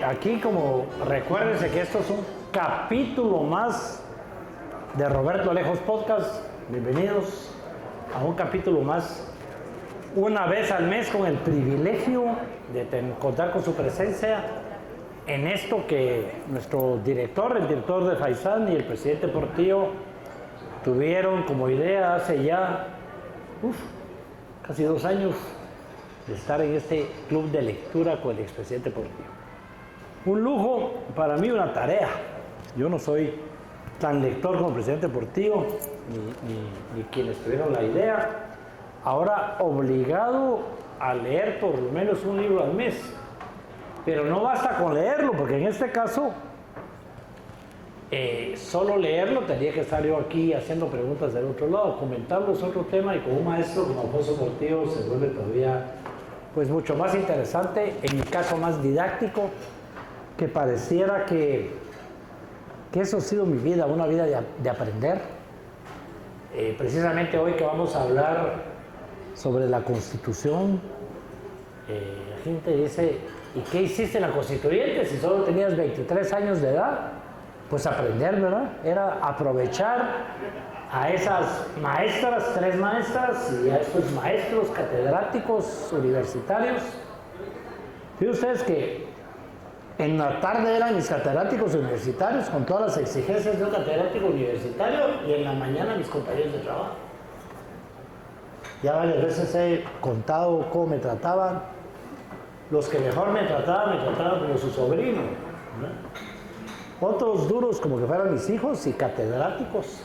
aquí como recuérdense que esto es un capítulo más de Roberto Alejos Podcast. Bienvenidos a un capítulo más, una vez al mes, con el privilegio de contar con su presencia en esto que nuestro director, el director de Faisán y el presidente Portillo tuvieron como idea hace ya casi 2 años de estar en este club de lectura con el expresidente Portillo. Un lujo para mí, una tarea. Yo no soy tan lector como el presidente Portillo, ni quienes tuvieron la idea. Ahora obligado a leer por lo menos un libro al mes. Pero no basta con leerlo, porque en este caso, solo leerlo, tenía que estar yo aquí haciendo preguntas del otro lado, comentarlos otro tema, y con un maestro como Alfonso Portillo se vuelve todavía pues mucho más interesante, en mi caso más didáctico, que pareciera que eso ha sido mi vida, una vida de aprender. Precisamente hoy que vamos a hablar sobre la Constitución, la gente dice, ¿y qué hiciste en la Constituyente si solo tenías 23 años de edad? Pues aprender, ¿verdad? Era aprovechar a esas maestras, 3 maestras, y a esos maestros catedráticos universitarios. Fíjense ustedes que en la tarde eran mis catedráticos universitarios con todas las exigencias de un catedrático universitario, y en la mañana mis compañeros de trabajo. Ya varias veces he contado cómo me trataban. Los que mejor me trataban como su sobrino, ¿no? Otros duros como que fueran mis hijos y catedráticos.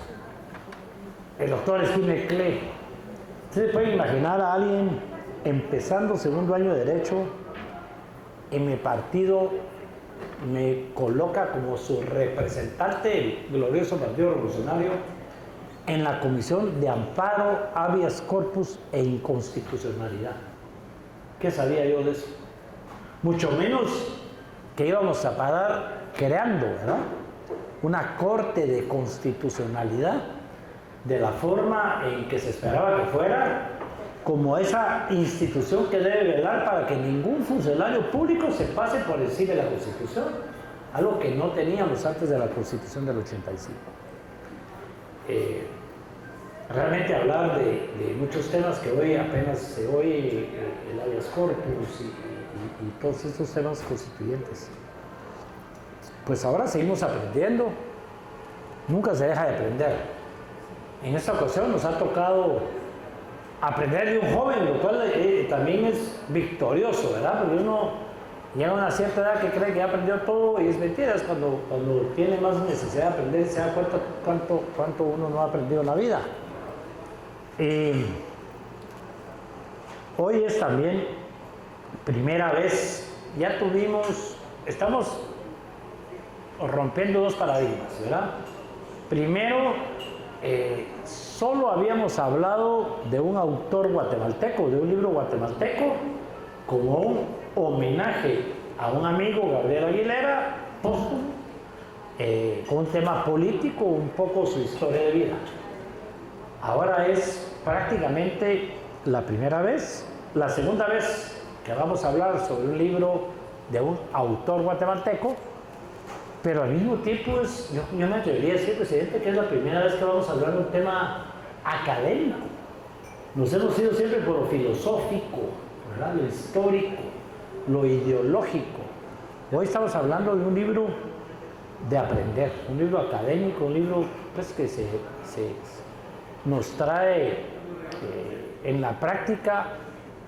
El doctor Esquime Cle. Ustedes pueden imaginar a alguien empezando segundo año de Derecho, en mi partido me coloca como su representante, el glorioso Partido Revolucionario, en la Comisión de Amparo, Habeas Corpus e Inconstitucionalidad. ¿Qué sabía yo de eso? Mucho menos que íbamos a parar creando, ¿verdad?, una corte de constitucionalidad de la forma en que se esperaba que fuera, como esa institución que debe velar para que ningún funcionario público se pase por encima de la Constitución, algo que no teníamos antes de la Constitución del 85. Realmente hablar de muchos temas que hoy apenas se oye, el habeas corpus y todos estos temas constituyentes. Pues ahora seguimos aprendiendo, nunca se deja de aprender. En esta ocasión nos ha tocado aprender de un joven, lo cual también es victorioso, ¿verdad? Porque uno llega a una cierta edad que cree que ya aprendió todo, y es mentira. Es cuando tiene más necesidad de aprender y se da cuenta cuánto uno no ha aprendido en la vida. Hoy es también primera vez, estamos rompiendo 2 paradigmas, ¿verdad? Primero, solo habíamos hablado de un autor guatemalteco, de un libro guatemalteco, como un homenaje a un amigo, Gabriel Aguilera, con un tema político, un poco su historia de vida. Ahora es prácticamente la primera vez, la segunda vez que vamos a hablar sobre un libro de un autor guatemalteco, pero al mismo tiempo yo me atrevería a decir, presidente, que es la primera vez que vamos a hablar de un tema académico. Nos hemos ido siempre por lo filosófico, ¿verdad?, lo histórico, lo ideológico. Hoy estamos hablando de un libro de aprender, un libro académico, un libro pues, que nos trae en la práctica,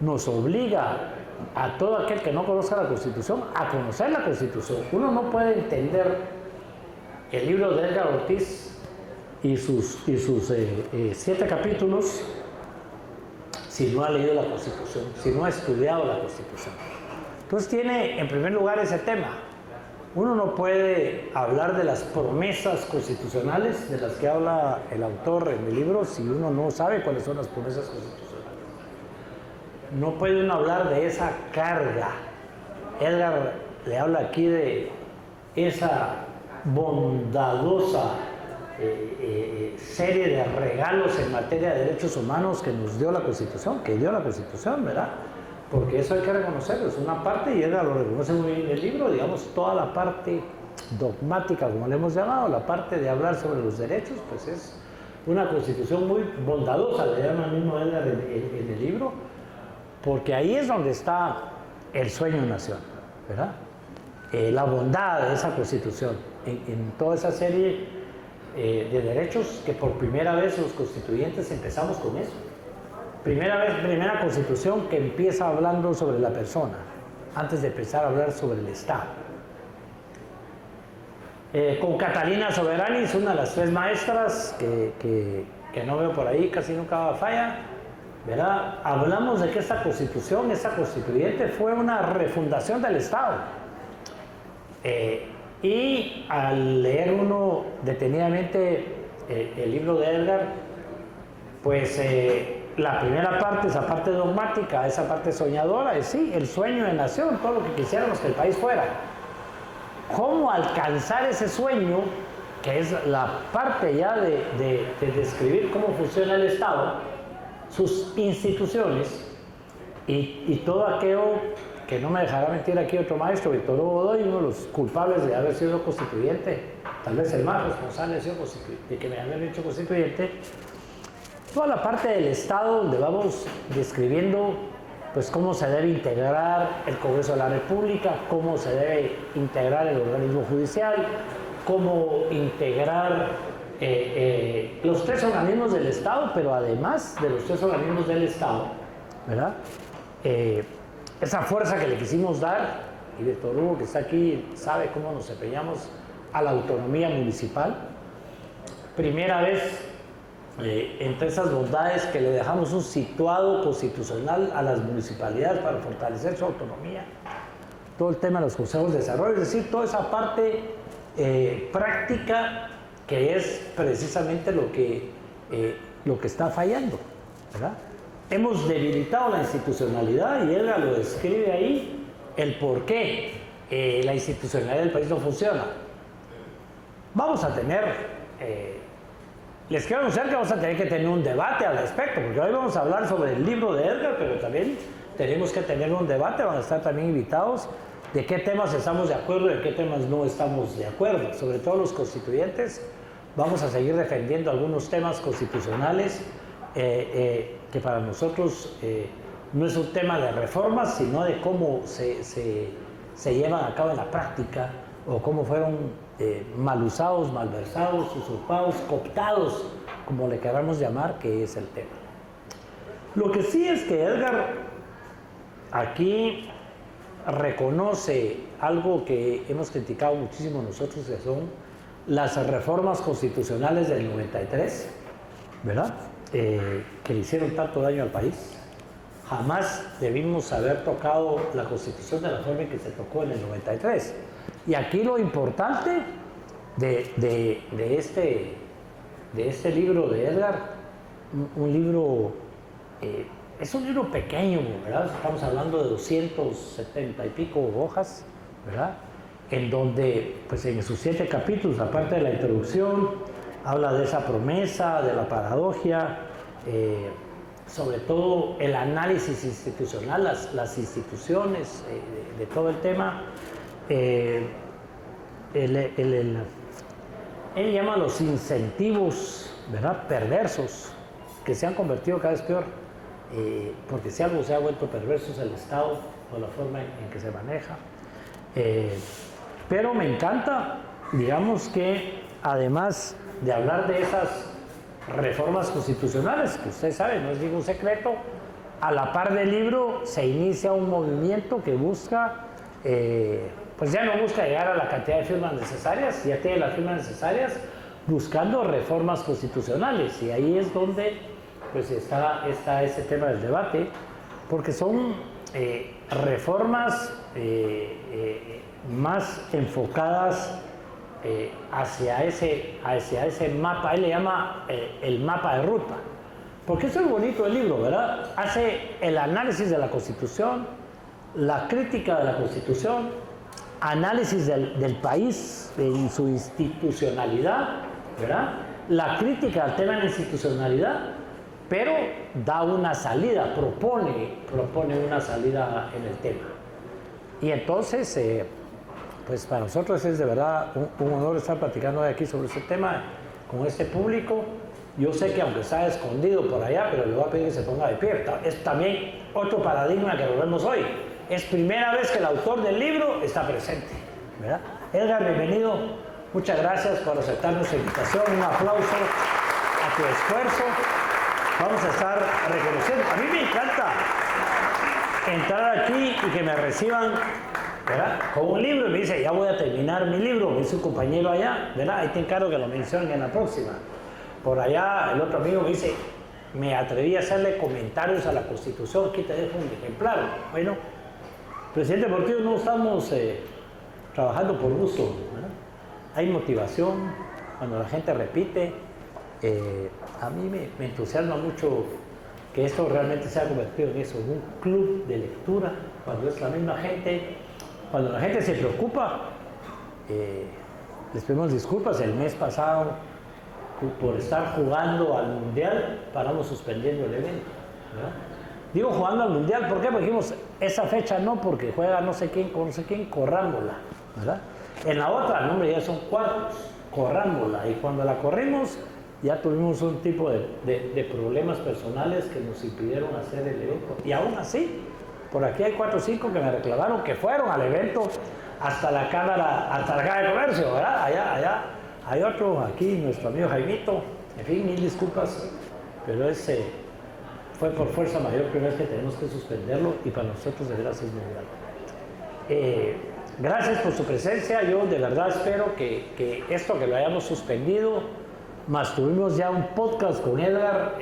nos obliga a todo aquel que no conozca la Constitución a conocer la Constitución. Uno no puede entender el libro de Edgar Ortiz y sus 7 capítulos si no ha leído la Constitución, si no ha estudiado la Constitución. Entonces tiene en primer lugar ese tema. Uno no puede hablar de las promesas constitucionales de las que habla el autor en el libro si uno no sabe cuáles son las promesas constitucionales. No puede uno hablar de esa carga. Edgar le habla aquí de esa bondadosa serie de regalos en materia de derechos humanos que nos dio la Constitución, ¿verdad? porque eso hay que reconocerlo, es una parte, y Edgar lo reconoce muy bien en el libro, digamos, toda la parte dogmática, como le hemos llamado, la parte de hablar sobre los derechos, pues es una constitución muy bondadosa, le llama el mismo Edgar en el libro, porque ahí es donde está el sueño de nación, ¿verdad? La bondad de esa constitución, en toda esa serie de derechos que por primera vez los constituyentes empezamos con eso. Primera constitución que empieza hablando sobre la persona, antes de empezar a hablar sobre el Estado. Con Catalina Soberanis, una de las tres maestras que no veo por ahí, casi nunca falla, ¿verdad? Hablamos de que esta constitución, esta constituyente, fue una refundación del Estado. Y al leer uno detenidamente el libro de Edgar, pues la primera parte, esa parte dogmática, esa parte soñadora, es sí, el sueño de nación, todo lo que quisiéramos que el país fuera. ¿Cómo alcanzar ese sueño, que es la parte ya de describir cómo funciona el Estado, sus instituciones y todo aquello que no me dejará mentir aquí otro maestro, Víctor Hugo Godoy, uno de los culpables de haber sido constituyente, tal vez el más responsable de que me hayan hecho constituyente, toda la parte del Estado donde vamos describiendo pues cómo se debe integrar el Congreso de la República, cómo se debe integrar el organismo judicial, cómo integrar los tres organismos del Estado, pero además de los tres organismos del Estado, ¿verdad? Esa fuerza que le quisimos dar, y Víctor Hugo que está aquí sabe cómo nos empeñamos a la autonomía municipal. Primera vez entre esas bondades que le dejamos un situado constitucional a las municipalidades para fortalecer su autonomía. Todo el tema de los consejos de desarrollo, es decir, toda esa parte práctica que es precisamente lo que está fallando, ¿verdad? Hemos debilitado la institucionalidad y Edgar lo describe ahí, el por qué la institucionalidad del país no funciona. Vamos a tener, les quiero anunciar que vamos a tener que tener un debate al respecto, porque hoy vamos a hablar sobre el libro de Edgar, pero también tenemos que tener un debate, van a estar también invitados, de qué temas estamos de acuerdo y de qué temas no estamos de acuerdo. Sobre todo los constituyentes, vamos a seguir defendiendo algunos temas constitucionales que para nosotros no es un tema de reformas, sino de cómo se llevan a cabo en la práctica, o cómo fueron mal usados, malversados, usurpados, cooptados, como le queramos llamar, que es el tema. Lo que sí es que Edgar aquí reconoce algo que hemos criticado muchísimo nosotros, que son las reformas constitucionales del 93, ¿verdad? Que le hicieron tanto daño al país. Jamás debimos haber tocado la Constitución de la forma en que se tocó en el 93. Y aquí lo importante de este libro de Edgar, un libro, es un libro pequeño, ¿verdad? Estamos hablando de 270 y pico hojas, ¿verdad? En donde, pues en sus 7 capítulos, aparte de la introducción, habla de esa promesa, de la paradoja, sobre todo el análisis institucional, las instituciones, de todo el tema. Él llama los incentivos, ¿verdad?, perversos, que se han convertido cada vez peor, porque si algo se ha vuelto perverso es el Estado o la forma en que se maneja. Pero me encanta, digamos que además de hablar de esas reformas constitucionales, que usted sabe, no es ningún secreto, a la par del libro se inicia un movimiento que busca, pues ya no busca llegar a la cantidad de firmas necesarias, ya tiene las firmas necesarias, buscando reformas constitucionales, y ahí es donde pues está ese tema del debate, porque son reformas más enfocadas hacia ese mapa. Él le llama el mapa de ruta, porque eso es bonito el libro, ¿verdad? Hace el análisis de la Constitución, la crítica de la Constitución, análisis del país en su institucionalidad, ¿verdad? La crítica al tema de la institucionalidad, pero da una salida, propone una salida en el tema. Y entonces, pues para nosotros es de verdad un honor estar platicando hoy aquí sobre este tema con este público. Yo sé que aunque está escondido por allá, pero le voy a pedir que se ponga de pie. Es también otro paradigma que lo vemos hoy. Es primera vez que el autor del libro está presente, ¿verdad? Edgar, bienvenido. Muchas gracias por aceptar nuestra invitación. Un aplauso a tu esfuerzo. Vamos a estar reconociendo. A mí me encanta entrar aquí y que me reciban, ¿verdad?, con un libro y me dice, ya voy a terminar mi libro. Me dice un compañero allá, ¿verdad? Ahí te encargo que lo mencionen en la próxima. Por allá el otro amigo me dice, me atreví a hacerle comentarios a la Constitución, aquí te dejo un ejemplar. Bueno, presidente Portillo, no estamos trabajando por gusto, ¿verdad? Hay motivación cuando la gente repite. A mí me entusiasma mucho que esto realmente se ha convertido en eso, en un club de lectura, cuando es la misma gente, cuando la gente se preocupa. Les pedimos disculpas, el mes pasado, por estar jugando al Mundial, paramos suspendiendo el evento, ¿verdad? Digo jugando al Mundial, ¿por qué? Porque dijimos, esa fecha no, porque juega no sé quién con no sé quién, corrámosla, ¿verdad? En la otra, no, hombre, ya son cuartos, corrámosla, y cuando la corrimos, ya tuvimos un tipo de problemas personales que nos impidieron hacer el evento. Y aún así, por aquí hay 4 o 5 que me reclamaron que fueron al evento hasta la Cámara de Comercio, ¿verdad? Allá hay otro, aquí nuestro amigo Jaimito. En fin, mil disculpas, pero ese fue por fuerza mayor, primera vez que tenemos que suspenderlo y para nosotros de verdad es muy grande. Gracias por su presencia. Yo de verdad espero que esto que lo hayamos suspendido, más tuvimos ya un podcast con Edgar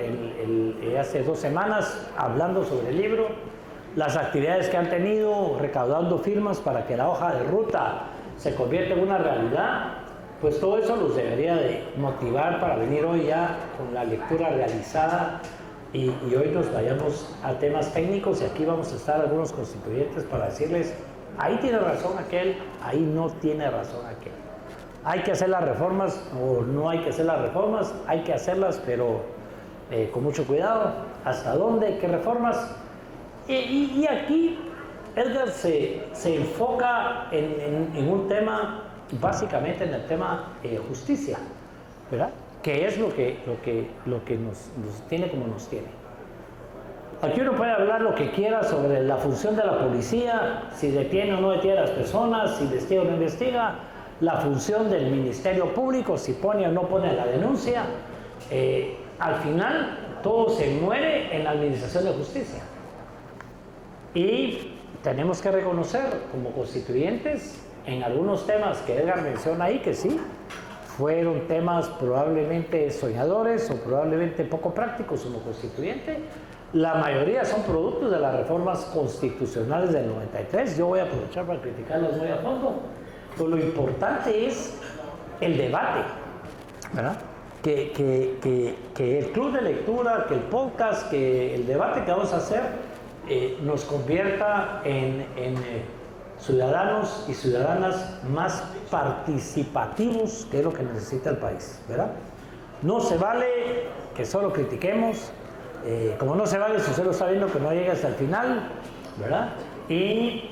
hace 2 semanas hablando sobre el libro, las actividades que han tenido, recaudando firmas para que la hoja de ruta se convierta en una realidad, pues todo eso los debería de motivar para venir hoy ya con la lectura realizada y hoy nos vayamos a temas técnicos y aquí vamos a estar algunos constituyentes para decirles, ahí tiene razón aquel, ahí no tiene razón aquel. Hay que hacer las reformas o no hay que hacer las reformas, hay que hacerlas, pero con mucho cuidado. ¿Hasta dónde? ¿Qué reformas? Y aquí Edgar se enfoca en un tema, básicamente en el tema justicia, ¿verdad? Que es lo que nos tiene como nos tiene. Aquí uno puede hablar lo que quiera sobre la función de la policía, si detiene o no detiene a las personas, si investiga o no investiga, la función del Ministerio Público, si pone o no pone la denuncia. Al final, todo se muere en la administración de justicia. Y tenemos que reconocer como constituyentes, en algunos temas que Edgar menciona ahí, que sí, fueron temas probablemente soñadores o probablemente poco prácticos como constituyente. La mayoría son productos de las reformas constitucionales del 93. Yo voy a aprovechar para criticarlas muy a fondo. Pero lo importante es el debate, ¿verdad? Que el club de lectura, que el podcast, que el debate que vamos a hacer nos convierta en ciudadanos y ciudadanas más participativos, que es lo que necesita el país, ¿verdad? No se vale que solo critiquemos, como no se vale si usted está viendo que no llega hasta el final, ¿verdad? Y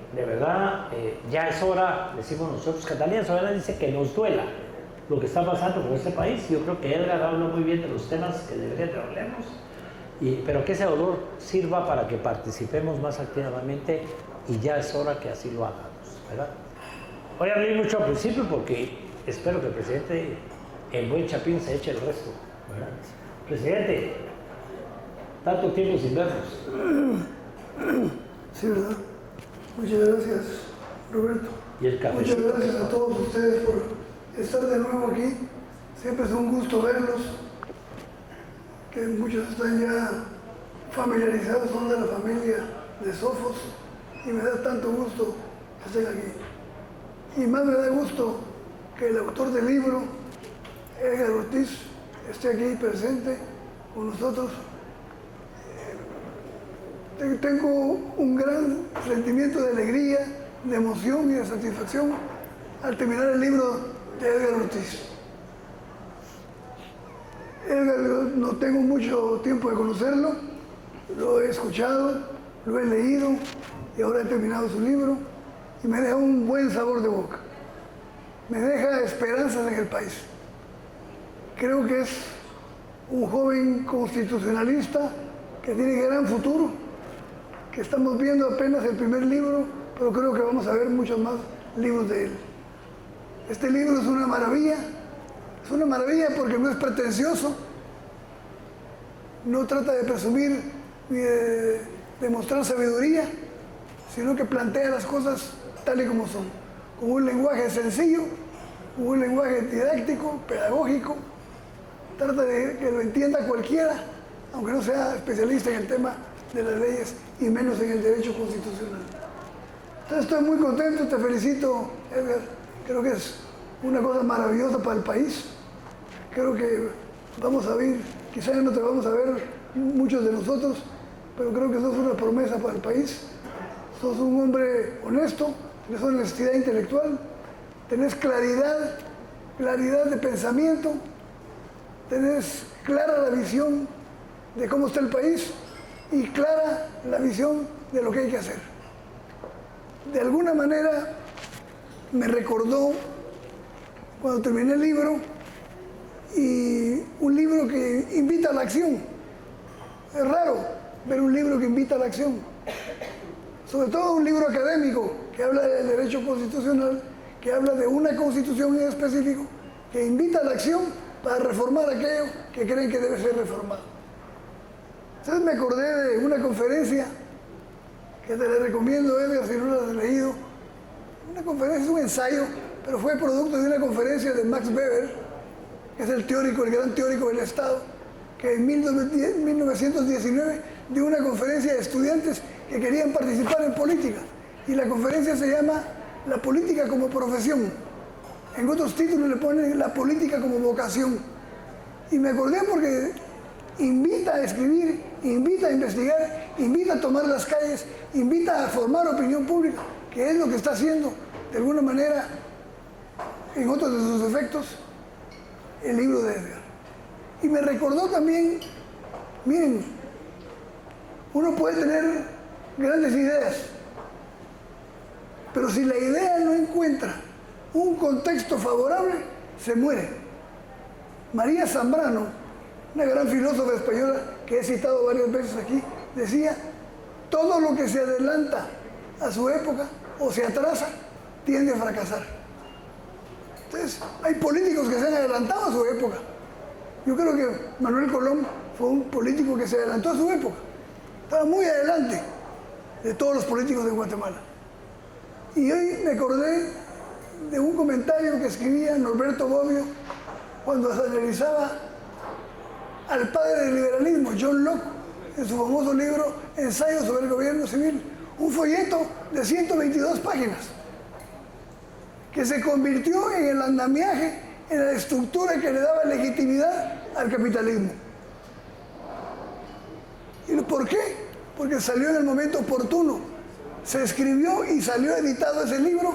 de verdad, ya es hora, decimos nosotros, Catalina Soriano dice que nos duela lo que está pasando con este país. Yo creo que Edgar habló muy bien de los temas que deberían de hablarnos, pero que ese dolor sirva para que participemos más activamente y ya es hora que así lo hagamos, ¿verdad? Voy a hablar mucho al principio porque espero que el presidente, en buen chapín, se eche el resto, ¿verdad? Presidente, tanto tiempo sin vernos. Sí, ¿verdad? Muchas gracias, Roberto. ¿Y el café? Muchas gracias a todos ustedes por estar de nuevo aquí. Siempre es un gusto verlos, que muchos están ya familiarizados, son de la familia de Sofos, y me da tanto gusto que estén aquí. Y más me da gusto que el autor del libro, Edgar Ortiz, esté aquí presente con nosotros. Tengo un gran sentimiento de alegría, de emoción y de satisfacción al terminar el libro de Edgar Ortiz. Edgar, no tengo mucho tiempo de conocerlo, lo he escuchado, lo he leído y ahora he terminado su libro y me deja un buen sabor de boca. Me deja esperanzas en el país. Creo que es un joven constitucionalista que tiene gran futuro, que estamos viendo apenas el primer libro, pero creo que vamos a ver muchos más libros de él. Este libro es una maravilla porque no es pretencioso, no trata de presumir ni de demostrar sabiduría, sino que plantea las cosas tal y como son, con un lenguaje sencillo, con un lenguaje didáctico, pedagógico, trata de que lo entienda cualquiera, aunque no sea especialista en el tema de las leyes y menos en el derecho constitucional. Entonces estoy muy contento, te felicito, Edgar, creo que es una cosa maravillosa para el país, creo que vamos a ver, quizás ya no te vamos a ver muchos de nosotros, pero creo que sos una promesa para el país, sos un hombre honesto, tenés honestidad intelectual, tenés claridad de pensamiento, tenés clara la visión de cómo está el país y clara la visión de lo que hay que hacer. De alguna manera me recordó cuando terminé el libro, y un libro que invita a la acción. Es raro ver un libro que invita a la acción, sobre todo un libro académico que habla del derecho constitucional, que habla de una constitución en específico, que invita a la acción para reformar aquello que creen que debe ser reformado. Entonces me acordé de una conferencia que te la recomiendo, Edgar, si no la has leído. Una conferencia, un ensayo, pero fue producto de una conferencia de Max Weber, que es el gran teórico del Estado, que en 1919 dio una conferencia de estudiantes que querían participar en política. Y la conferencia se llama La política como profesión. En otros títulos le ponen La política como vocación. Y me acordé porque invita a escribir, invita a investigar, invita a tomar las calles, invita a formar opinión pública, que es lo que está haciendo, de alguna manera, en otros de sus efectos, el libro de Edgar. Y me recordó también, miren, uno puede tener grandes ideas, pero si la idea no encuentra un contexto favorable, se muere. María Zambrano, una gran filósofa española que he citado varias veces aquí, decía, todo lo que se adelanta a su época o se atrasa, tiende a fracasar. Entonces, hay políticos que se han adelantado a su época. Yo creo que Manuel Colón fue un político que se adelantó a su época. Estaba muy adelante de todos los políticos de Guatemala. Y hoy me acordé de un comentario que escribía Norberto Bobbio cuando se analizaba al padre del liberalismo, John Locke, en su famoso libro Ensayo sobre el gobierno civil, un folleto de 122 páginas que se convirtió en el andamiaje, en la estructura que le daba legitimidad al capitalismo. ¿Y por qué? Porque salió en el momento oportuno. Se escribió y salió editado ese libro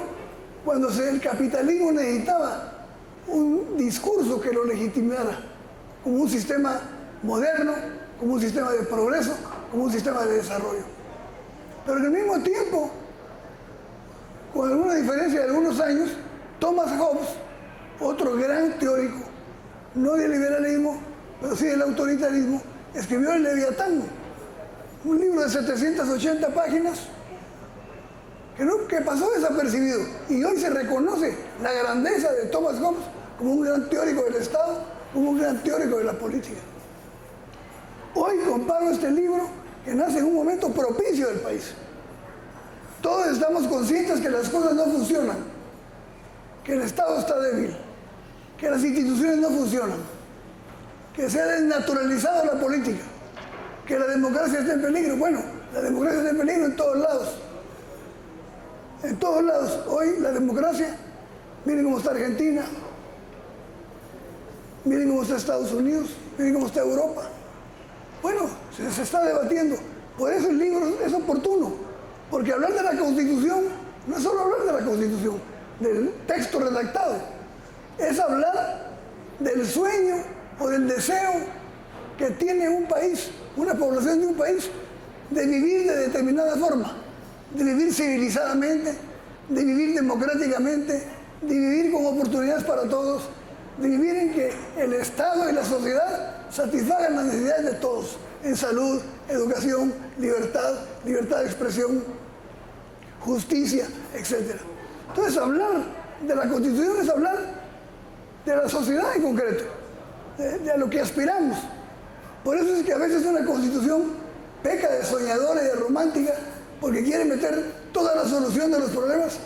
cuando el capitalismo necesitaba un discurso que lo legitimara como un sistema moderno, como un sistema de progreso, como un sistema de desarrollo. Pero en el mismo tiempo, con alguna diferencia de algunos años, Thomas Hobbes, otro gran teórico, no del liberalismo, pero sí del autoritarismo, escribió El Leviatán, un libro de 780 páginas que pasó desapercibido. Y hoy se reconoce la grandeza de Thomas Hobbes como un gran teórico del Estado, como un gran teórico de la política. Hoy comparo este libro que nace en un momento propicio del país. Todos estamos conscientes que las cosas no funcionan, que el Estado está débil, que las instituciones no funcionan, que se ha desnaturalizado la política, que la democracia está en peligro. Bueno, la democracia está en peligro en todos lados. En todos lados. Hoy la democracia, miren cómo está Argentina, miren cómo está Estados Unidos, miren cómo está Europa. Bueno, se está debatiendo. Por eso el libro es oportuno, porque hablar de la Constitución no es solo hablar de la Constitución, del texto redactado, es hablar del sueño o del deseo que tiene un país, una población de un país, de vivir de determinada forma, de vivir civilizadamente, de vivir democráticamente, de vivir con oportunidades para todos, de vivir en que el Estado y la sociedad satisfagan las necesidades de todos, en salud, educación, libertad, libertad de expresión, justicia, etc. Entonces, hablar de la Constitución es hablar de la sociedad en concreto, de a lo que aspiramos. Por eso es que a veces una Constitución peca de soñadora y de romántica, porque quiere meter toda la solución de los problemas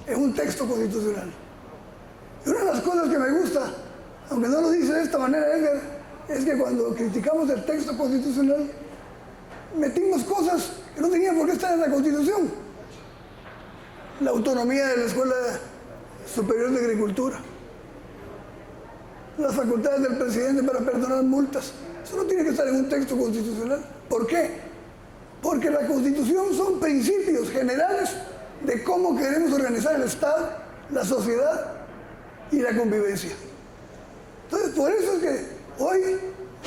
en un texto constitucional. Y una de las cosas que me gusta, aunque no lo dice de esta manera Edgar, es que cuando criticamos el texto constitucional, metimos cosas que no tenían por qué estar en la Constitución. La autonomía de la Escuela Superior de Agricultura, las facultades del presidente para perdonar multas. Eso no tiene que estar en un texto constitucional. ¿Por qué? Porque la Constitución son principios generales de cómo queremos organizar el Estado, la sociedad y la convivencia. Entonces, por eso es que hoy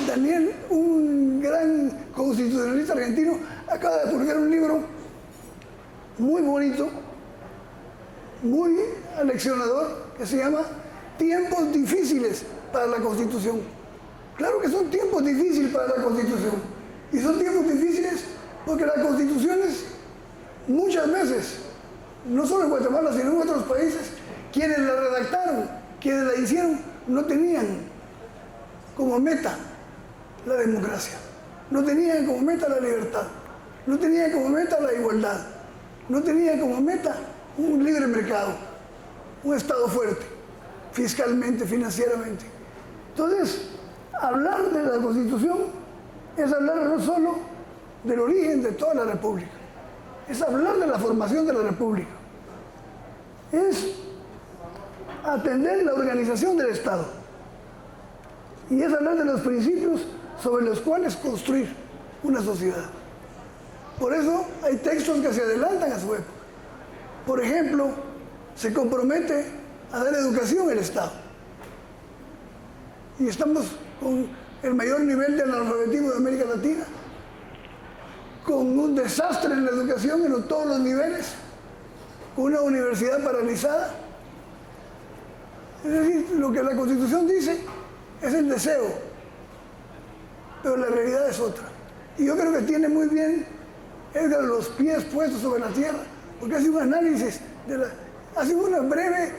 Daniel, un gran constitucionalista argentino, acaba de publicar un libro muy bonito, muy aleccionador, que se llama Tiempos difíciles para la Constitución. Claro que son tiempos difíciles para la Constitución. Y son tiempos difíciles porque las constituciones, muchas veces, no solo en Guatemala, sino en otros países, quienes la redactaron, quienes la hicieron, no tenían como meta la democracia, no tenían como meta la libertad, no tenían como meta la igualdad, no tenían como meta un libre mercado, un Estado fuerte, fiscalmente, financieramente. Entonces, hablar de la Constitución es hablar no solo del origen de toda la República, es hablar de la formación de la República, es atender la organización del Estado y es hablar de los principios sobre los cuales construir una sociedad. Por eso hay textos que se adelantan a su época. Por ejemplo, se compromete a dar educación al Estado. Y estamos con el mayor nivel de analfabetismo de América Latina, con un desastre en la educación en todos los niveles, con una universidad paralizada. Es decir, lo que la Constitución dice es el deseo, pero la realidad es otra. Y yo creo que tiene muy bien Edgar los pies puestos sobre la tierra, porque hace un análisis, hace una breve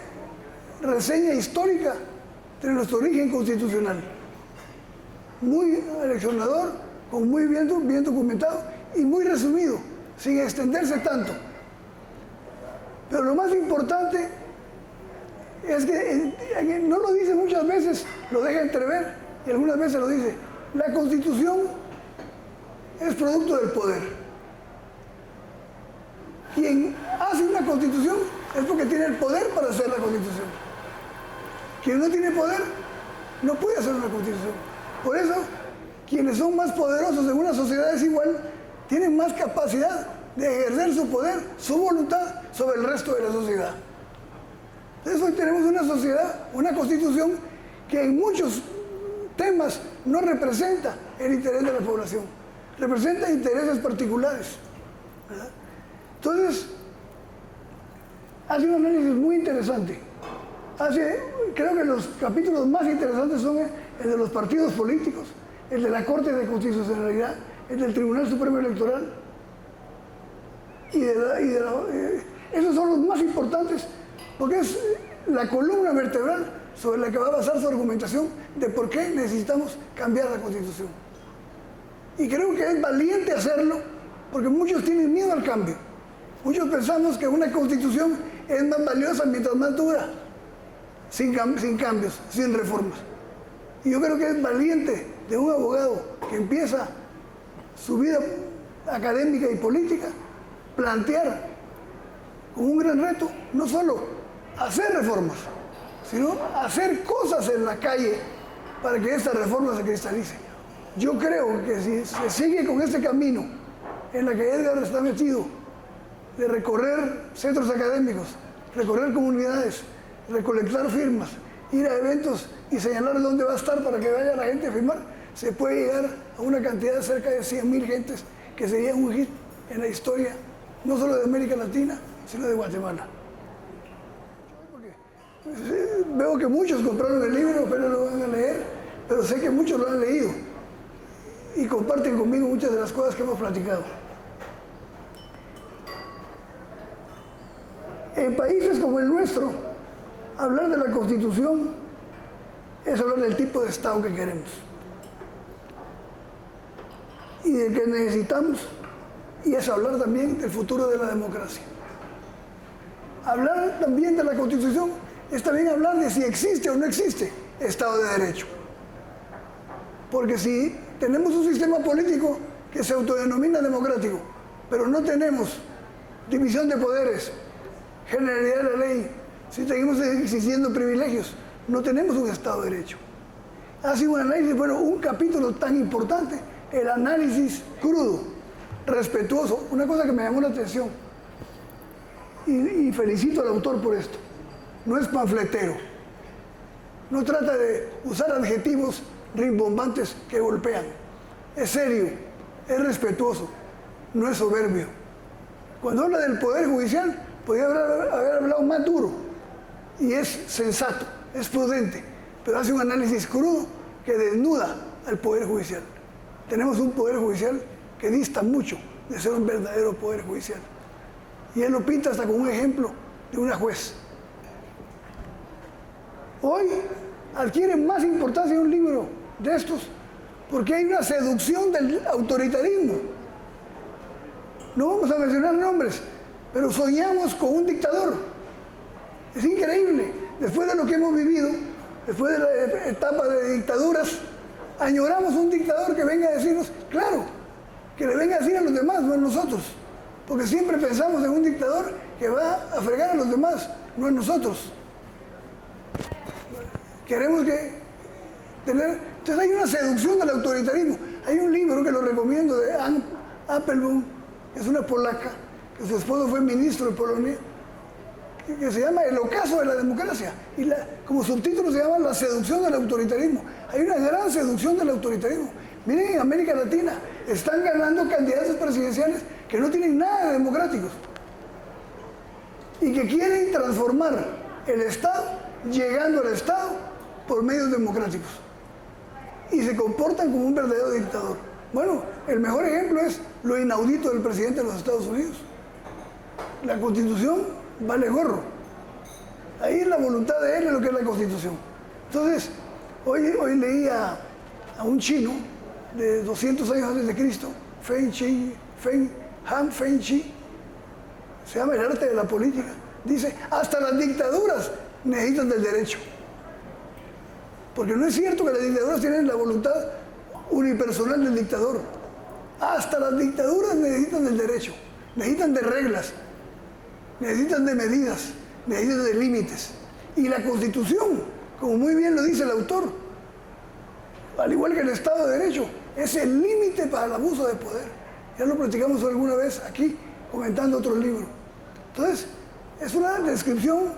reseña histórica de nuestro origen constitucional. Muy aleccionador, con muy bien documentado y muy resumido, sin extenderse tanto. Pero lo más importante es que no lo dice muchas veces, lo deja entrever, y algunas veces lo dice. La Constitución es producto del poder. Quien hace una Constitución es porque tiene el poder para hacer la Constitución. Quien no tiene poder no puede hacer una Constitución. Por eso, quienes son más poderosos en una sociedad desigual tienen más capacidad de ejercer su poder, su voluntad sobre el resto de la sociedad. Entonces hoy tenemos una sociedad, una Constitución que en muchos temas no representa el interés de la población, representa intereses particulares, ¿verdad? Entonces, hace un análisis muy interesante. Creo que los capítulos más interesantes son el de los partidos políticos, el de la Corte de Constitucionalidad, el del Tribunal Supremo Electoral, esos son los más importantes, porque es la columna vertebral sobre la que va a basar su argumentación de por qué necesitamos cambiar la Constitución. Y creo que es valiente hacerlo, porque muchos tienen miedo al cambio. Muchos pensamos que una Constitución es más valiosa mientras más dura, sin cambios, sin reformas. Y yo creo que es valiente de un abogado que empieza su vida académica y política, plantear como un gran reto, no solo hacer reformas, sino hacer cosas en la calle para que esta reforma se cristalice. Yo creo que si se sigue con este camino en la que Edgar está metido, de recorrer centros académicos, recorrer comunidades, recolectar firmas, ir a eventos y señalar dónde va a estar para que vaya la gente a firmar, se puede llegar a una cantidad de cerca de 100,000 gentes, que sería un hit en la historia, no solo de América Latina, sino de Guatemala. Veo que muchos compraron el libro, pero lo van a leer, pero sé que muchos lo han leído y comparten conmigo muchas de las cosas que hemos platicado. En países como el nuestro, hablar de la Constitución es hablar del tipo de Estado que queremos y del que necesitamos, y es hablar también del futuro de la democracia. Hablar también de la Constitución es también hablar de si existe o no existe Estado de Derecho. Porque si tenemos un sistema político que se autodenomina democrático, pero no tenemos división de poderes, generalidad de la ley, si seguimos existiendo privilegios, no tenemos un Estado de Derecho. Hace un análisis, bueno, un capítulo tan importante, el análisis crudo, respetuoso, una cosa que me llamó la atención, y felicito al autor por esto. No es panfletero, no trata de usar adjetivos rimbombantes que golpean, es serio, es respetuoso, no es soberbio. Cuando habla del Poder Judicial, podría haber hablado más duro, y es sensato, es prudente, pero hace un análisis crudo que desnuda al Poder Judicial. Tenemos un Poder Judicial que dista mucho de ser un verdadero Poder Judicial. Y él lo pinta hasta con un ejemplo de una juez. Hoy adquiere más importancia un libro de estos porque hay una seducción del autoritarismo. No vamos a mencionar nombres, pero soñamos con un dictador. Es increíble. Después de lo que hemos vivido, después de la etapa de dictaduras, añoramos un dictador que venga a decirnos, claro, que le venga a decir a los demás, no a nosotros. Porque siempre pensamos en un dictador que va a fregar a los demás, no a nosotros. Queremos tener... Entonces hay una seducción del autoritarismo. Hay un libro que lo recomiendo de Anne Applebaum, que es una polaca, que su esposo fue ministro de Polonia, que se llama El ocaso de la democracia. Y como subtítulo se llama La seducción del autoritarismo. Hay una gran seducción del autoritarismo. Miren, en América Latina están ganando candidatos presidenciales que no tienen nada de democráticos y que quieren transformar el Estado, llegando al Estado por medios democráticos, y se comportan como un verdadero dictador. Bueno, el mejor ejemplo es lo inaudito del presidente de los Estados Unidos. La Constitución vale gorro. Ahí es la voluntad de él en lo que es la Constitución. Entonces, hoy leí a un chino de 200 años antes de Cristo, Han Fengchi, se llama El arte de la política. Dice, hasta las dictaduras necesitan del derecho. Porque no es cierto que las dictaduras tienen la voluntad unipersonal del dictador. Hasta las dictaduras necesitan del derecho, necesitan de reglas, necesitan de medidas, necesitan de límites. Y la Constitución, como muy bien lo dice el autor, al igual que el Estado de Derecho, es el límite para el abuso de poder. Ya lo platicamos alguna vez aquí, comentando otro libro. Entonces, es una descripción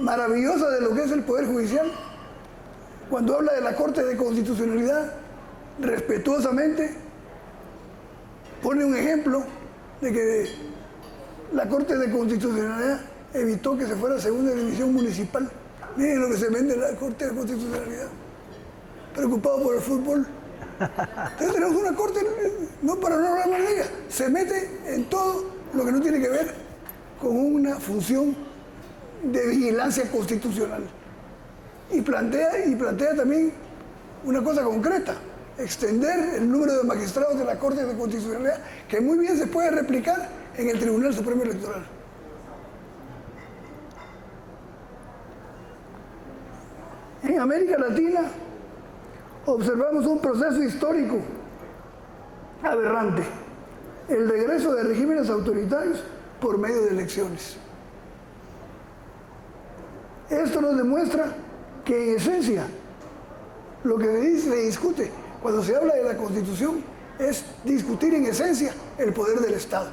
maravillosa de lo que es el Poder Judicial. Cuando habla de la Corte de Constitucionalidad, respetuosamente, pone un ejemplo de que la Corte de Constitucionalidad evitó que se fuera a segunda división municipal. Miren lo que se vende en la Corte de Constitucionalidad. Preocupado por el fútbol. Entonces tenemos una Corte, no para no hablar mal de ella, se mete en todo lo que no tiene que ver con una función de vigilancia constitucional. Y plantea también una cosa concreta, extender el número de magistrados de la Corte de Constitucionalidad, que muy bien se puede replicar en el Tribunal Supremo Electoral. En América Latina observamos un proceso histórico aberrante, el regreso de regímenes autoritarios por medio de elecciones. Esto nos demuestra que en esencia lo que se discute cuando se habla de la Constitución es discutir en esencia el poder del Estado.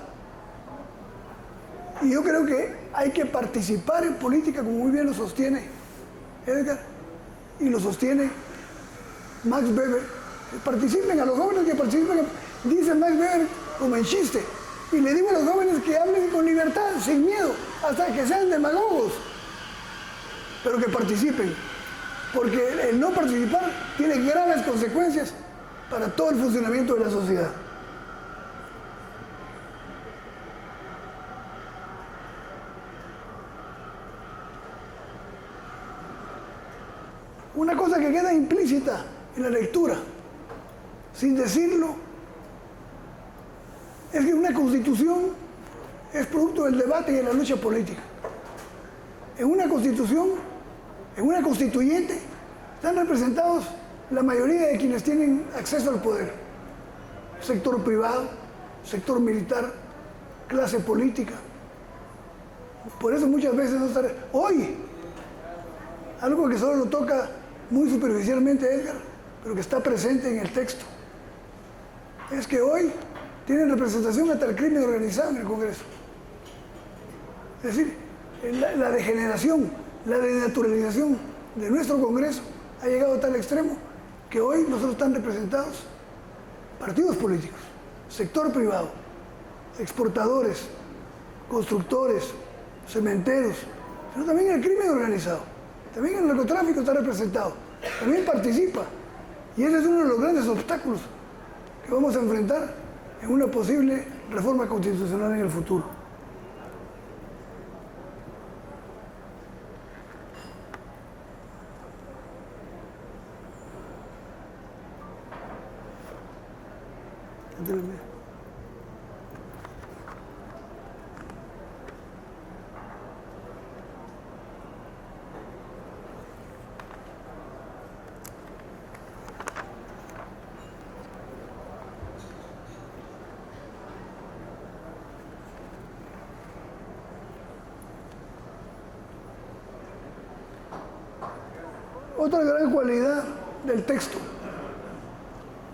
Y yo creo que hay que participar en política, como muy bien lo sostiene Edgar, y lo sostiene Max Weber. Participen, a los jóvenes que participen, dice Max Weber como en chiste. Y le digo a los jóvenes que hablen con libertad, sin miedo, hasta que sean demagogos, pero que participen, porque el no participar tiene graves consecuencias para todo el funcionamiento de la sociedad. Una cosa que queda implícita en la lectura, sin decirlo, es que una constitución es producto del debate y de la lucha política. En una constitución, en una constituyente, están representados la mayoría de quienes tienen acceso al poder. Sector privado, sector militar, clase política. Por eso muchas veces no está... Hoy, algo que solo lo toca muy superficialmente Edgar, pero que está presente en el texto, es que hoy tienen representación hasta el crimen organizado en el Congreso. Es decir, la degeneración, la desnaturalización de nuestro Congreso ha llegado a tal extremo que hoy nosotros están representados partidos políticos, sector privado, exportadores, constructores, cementeros, pero también el crimen organizado, también el narcotráfico está representado, también participa. Y ese es uno de los grandes obstáculos que vamos a enfrentar en una posible reforma constitucional en el futuro. Otra gran cualidad del texto,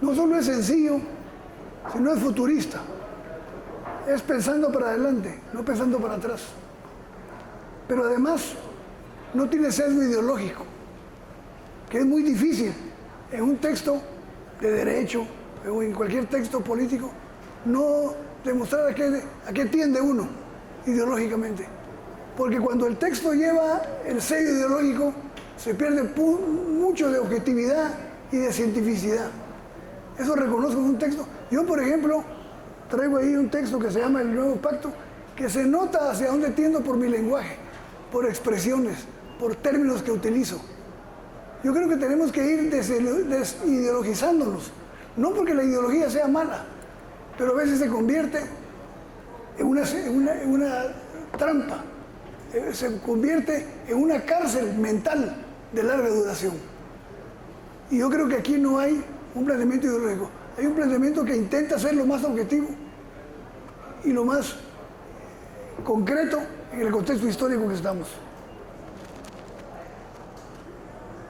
no solo es sencillo, sino es futurista. Es pensando para adelante, no pensando para atrás. Pero además no tiene sesgo ideológico, que es muy difícil en un texto de derecho o en cualquier texto político no demostrar a qué tiende uno ideológicamente. Porque cuando el texto lleva el sello ideológico, se pierde mucho de objetividad y de cientificidad. Eso reconozco en un texto. Yo, por ejemplo, traigo ahí un texto que se llama El Nuevo Pacto, que se nota hacia dónde tiendo por mi lenguaje, por expresiones, por términos que utilizo. Yo creo que tenemos que ir desideologizándonos, no porque la ideología sea mala, pero a veces se convierte en una trampa, se convierte en una cárcel mental de larga duración. Y yo creo que aquí no hay un planteamiento ideológico, hay un planteamiento que intenta ser lo más objetivo y lo más concreto en el contexto histórico que estamos.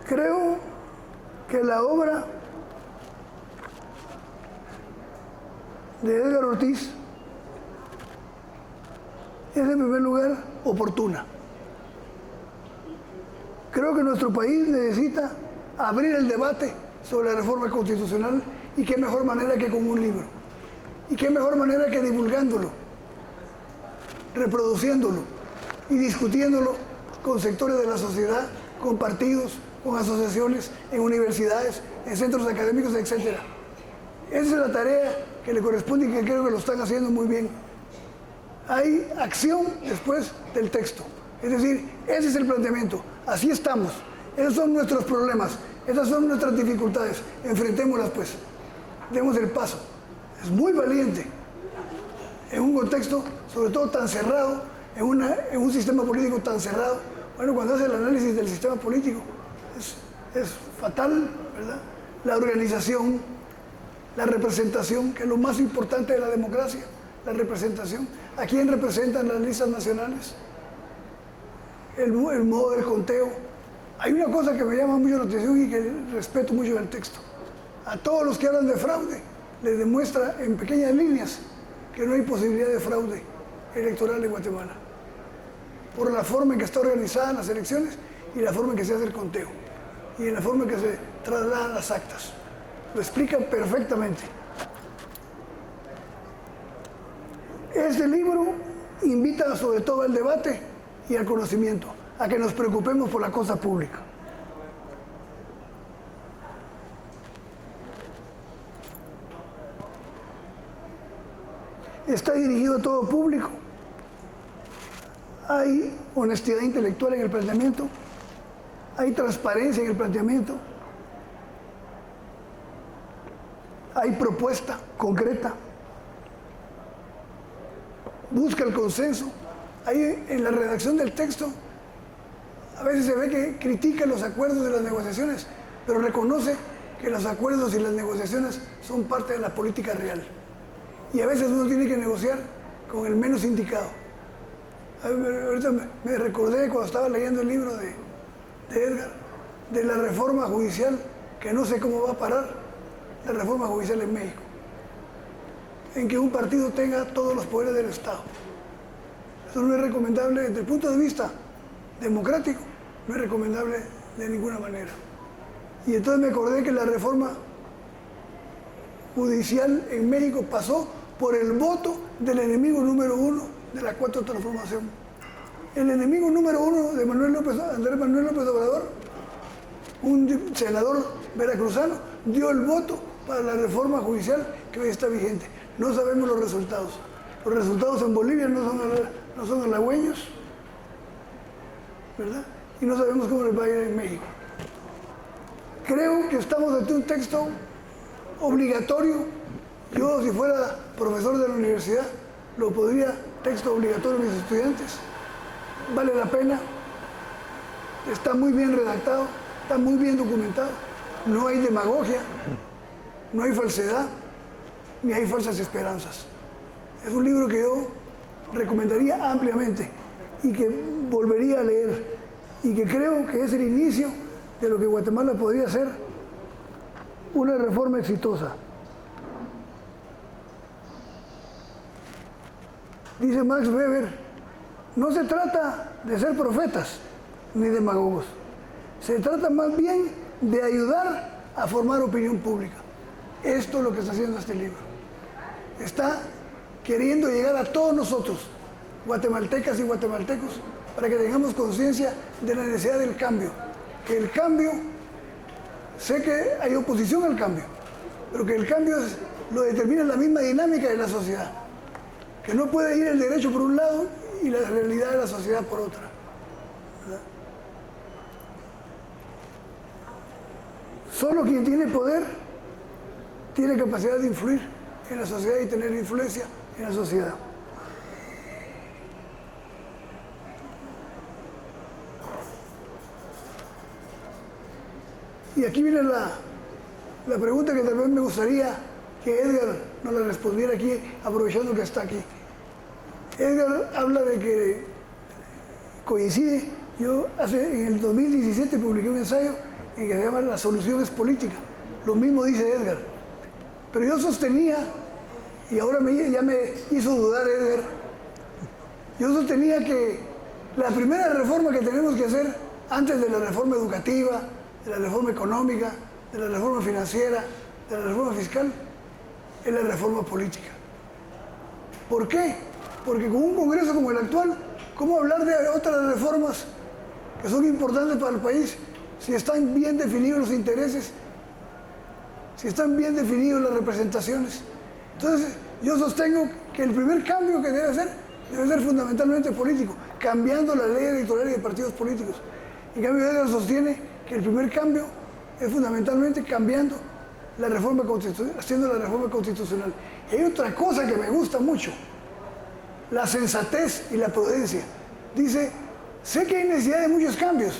Creo que la obra de Edgar Ortiz es, en primer lugar, oportuna. Creo que nuestro país necesita abrir el debate sobre la reforma constitucional, y qué mejor manera que con un libro, y qué mejor manera que divulgándolo, reproduciéndolo y discutiéndolo con sectores de la sociedad, con partidos, con asociaciones, en universidades, en centros académicos, etc. Esa es la tarea que le corresponde y que creo que lo están haciendo muy bien. Hay acción después del texto. Es decir, ese es el planteamiento. Así estamos. Esos son nuestros problemas. Esas son nuestras dificultades. Enfrentémoslas, pues. Demos el paso. Es muy valiente. En un contexto, sobre todo tan cerrado, en un sistema político tan cerrado. Bueno, cuando hace el análisis del sistema político, es fatal, ¿verdad? La organización, la representación, que es lo más importante de la democracia, la representación. ¿A quién representan las listas nacionales? El modo del conteo. Hay una cosa que me llama mucho la atención y que respeto mucho del texto. A todos los que hablan de fraude, les demuestra en pequeñas líneas que no hay posibilidad de fraude electoral en Guatemala, por la forma en que está organizada las elecciones y la forma en que se hace el conteo. y en la forma que se trasladan las actas. Lo explican perfectamente. Este libro invita sobre todo al debate y al conocimiento, a que nos preocupemos por la cosa pública. Está dirigido a todo público. Hay honestidad intelectual en el planteamiento, hay transparencia en el planteamiento, hay propuesta concreta, busca el consenso. Ahí en la redacción del texto a veces se ve que critica los acuerdos de las negociaciones, pero reconoce que los acuerdos y las negociaciones son parte de la política real. Y a veces uno tiene que negociar con el menos indicado. Ahorita me recordé cuando estaba leyendo el libro de Edgar, de la reforma judicial, que no sé cómo va a parar, la reforma judicial en México, en que un partido tenga todos los poderes del Estado. Eso no es recomendable desde el punto de vista democrático, no es recomendable de ninguna manera. Y entonces me acordé que la reforma judicial en México pasó por el voto del enemigo número uno de la Cuarta Transformación. El enemigo número uno de Andrés Manuel López Obrador, un senador veracruzano, dio el voto para la reforma judicial que hoy está vigente. No sabemos los resultados. Los resultados en Bolivia no son halagüeños, ¿verdad? Y no sabemos cómo les va a ir en México. Creo que estamos ante un texto obligatorio. Yo, si fuera profesor de la universidad, lo podría texto obligatorio a mis estudiantes. Vale la pena. Está muy bien redactado, está muy bien documentado. No hay demagogia, no hay falsedad, ni hay falsas esperanzas. Es un libro que yo recomendaría ampliamente y que volvería a leer y que creo que es el inicio de lo que Guatemala podría ser una reforma exitosa. Dice Max Weber, no se trata de ser profetas ni demagogos, se trata más bien de ayudar a formar opinión pública. Esto es lo que está haciendo este libro. Está queriendo llegar a todos nosotros, guatemaltecas y guatemaltecos, para que tengamos conciencia de la necesidad del cambio. Que el cambio, sé que hay oposición al cambio, pero que el cambio lo determina la misma dinámica de la sociedad. Que no puede ir el derecho por un lado y la realidad de la sociedad por otra, ¿verdad? Solo quien tiene poder tiene capacidad de influir en la sociedad y tener influencia en la sociedad. Y aquí viene la pregunta que tal vez me gustaría que Edgar nos la respondiera aquí, aprovechando que está aquí. Edgar habla de que coincide. Yo en el 2017 publiqué un ensayo en que se llama La solución es política. Lo mismo dice Edgar. Pero yo sostenía, y ahora ya me hizo dudar Edgar, yo sostenía que la primera reforma que tenemos que hacer antes de la reforma educativa, de la reforma económica, de la reforma financiera, de la reforma fiscal, es la reforma política. ¿Por qué? Porque con un Congreso como el actual, ¿cómo hablar de otras reformas que son importantes para el país si están bien definidos los intereses, si están bien definidas las representaciones? Entonces, yo sostengo que el primer cambio que debe ser fundamentalmente político, cambiando la ley electoral y de partidos políticos. En cambio, Edgar sostiene que el primer cambio es fundamentalmente cambiando la reforma constitucional, haciendo la reforma constitucional. Y hay otra cosa que me gusta mucho, la sensatez y la prudencia. Dice, sé que hay necesidad de muchos cambios,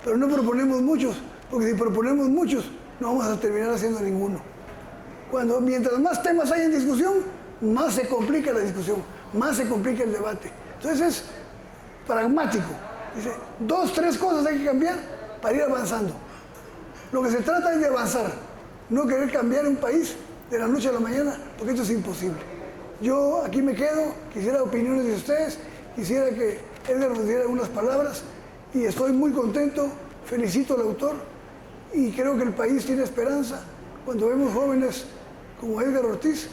pero no proponemos muchos, porque si proponemos muchos, no vamos a terminar haciendo ninguno. Mientras más temas hay en discusión, más se complica la discusión, más se complica el debate. Entonces es pragmático. Dice, 2, 3 cosas hay que cambiar para ir avanzando. Lo que se trata es de avanzar, no querer cambiar un país de la noche a la mañana, porque esto es imposible. Yo aquí me quedo, quisiera opiniones de ustedes, quisiera que Edgar nos diera algunas palabras y estoy muy contento, felicito al autor y creo que el país tiene esperanza cuando vemos jóvenes como Edgar Ortiz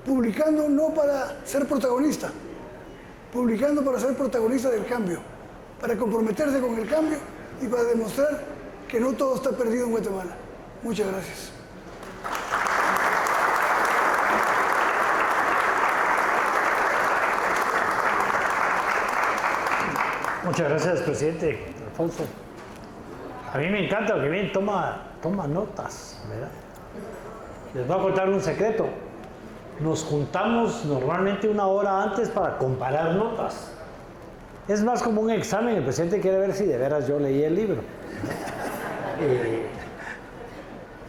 publicando no para ser protagonista, publicando para ser protagonista del cambio, para comprometerse con el cambio y para demostrar que no todo está perdido en Guatemala. Muchas gracias. Muchas gracias, presidente Alfonso. A mí me encanta que bien toma notas, ¿verdad? Les voy a contar un secreto. Nos juntamos normalmente una hora antes para comparar notas. Es más como un examen, el presidente quiere ver si de veras yo leí el libro.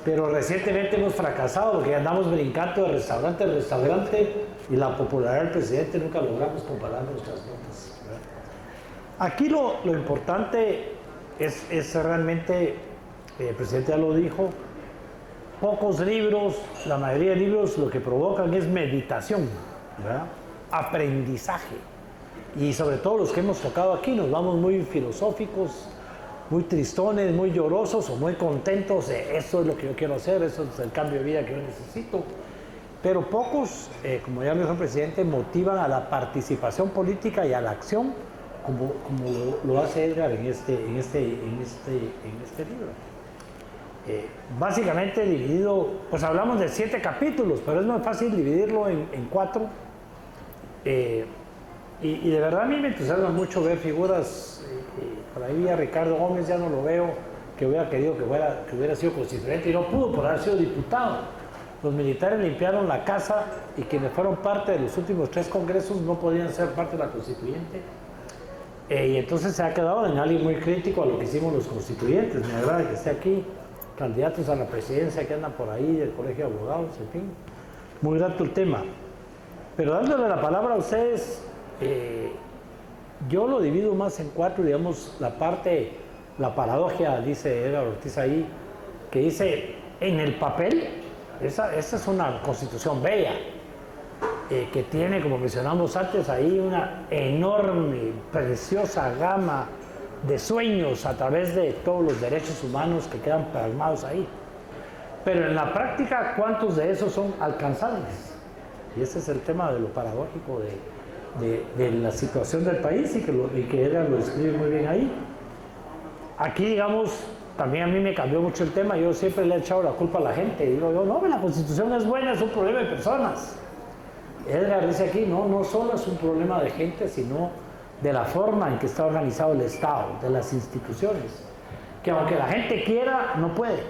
Pero recientemente hemos fracasado porque andamos brincando de restaurante en restaurante y la popularidad del presidente nunca logramos comparar nuestras notas, ¿verdad? Aquí lo importante es realmente, el presidente ya lo dijo, pocos libros, la mayoría de libros lo que provocan es meditación, ¿verdad? Aprendizaje. Y sobre todo los que hemos tocado aquí, nos vamos muy filosóficos, muy tristones, muy llorosos o muy contentos de eso es lo que yo quiero hacer, eso es el cambio de vida que yo necesito. Pero pocos, como ya lo dijo el presidente, motivan a la participación política y a la acción como lo hace Edgar en este libro. Básicamente dividido, pues hablamos de 7 capítulos, pero es muy fácil dividirlo en 4. Y de verdad a mí me entusiasma mucho ver figuras, por ahí a Ricardo Gómez ya no lo veo, que hubiera querido que hubiera sido constituyente y no pudo por haber sido diputado. Los militares limpiaron la casa y quienes fueron parte de los últimos 3 congresos no podían ser parte de la constituyente. Y entonces se ha quedado en alguien muy crítico a lo que hicimos los constituyentes. Me agrada que esté aquí, candidatos a la presidencia que andan por ahí, del Colegio de Abogados, en fin. Muy grato el tema. Pero dándole la palabra a ustedes, yo lo divido más en 4, digamos, la paradoja, dice Edgar Ortiz ahí, que dice, en el papel, esa es una constitución bella, que tiene, como mencionamos antes, ahí una enorme, preciosa gama de sueños a través de todos los derechos humanos que quedan plasmados ahí. Pero en la práctica, ¿cuántos de esos son alcanzables? Y ese es el tema de lo paradójico de la situación del país y que Edgar lo escribe muy bien ahí. Aquí, digamos, también a mí me cambió mucho el tema. Yo siempre le he echado la culpa a la gente. Y digo yo, no, la Constitución es buena, es un problema de personas. Edgar dice aquí, no solo es un problema de gente, sino de la forma en que está organizado el Estado, de las instituciones, que aunque la gente quiera, no puede,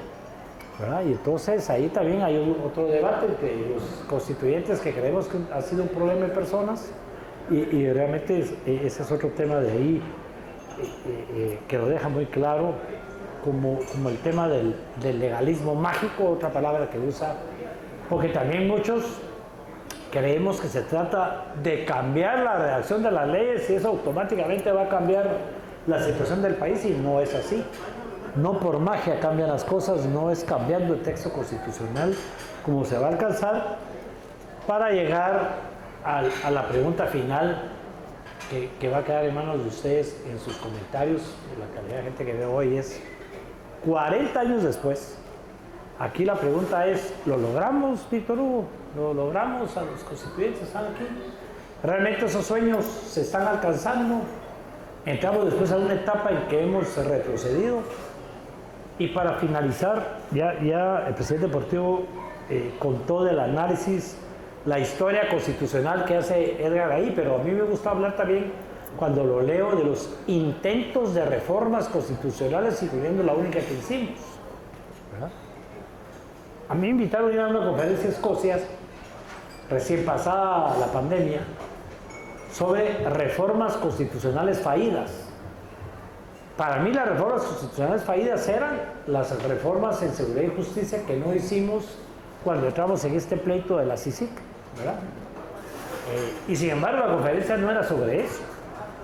¿verdad? Y entonces ahí también hay otro debate entre los constituyentes que creemos que ha sido un problema de personas y realmente ese es otro tema de ahí que lo deja muy claro como el tema del legalismo mágico, otra palabra que usa, porque también muchos creemos que se trata de cambiar la redacción de las leyes y eso automáticamente va a cambiar la situación del país y no es así. No por magia cambian las cosas, no es cambiando el texto constitucional como se va a alcanzar para llegar a la pregunta final que va a quedar en manos de ustedes en sus comentarios. La calidad de gente que veo hoy es 40 años después. Aquí la pregunta es, ¿lo logramos, Víctor Hugo? ¿Lo logramos? ¿A los constituyentes están aquí? ¿Realmente esos sueños se están alcanzando? Entramos después a una etapa en que hemos retrocedido. Y para finalizar, ya el presidente Portillo contó del análisis, la historia constitucional que hace Edgar ahí, pero a mí me gusta hablar también, cuando lo leo, de los intentos de reformas constitucionales, incluyendo la única que hicimos, ¿verdad? A mí me invitaron a ir a una conferencia en Escocia, recién pasada la pandemia, sobre reformas constitucionales fallidas. Para mí las reformas constitucionales fallidas eran las reformas en seguridad y justicia que no hicimos cuando entramos en este pleito de la CICIG, ¿verdad? Y sin embargo la conferencia no era sobre eso,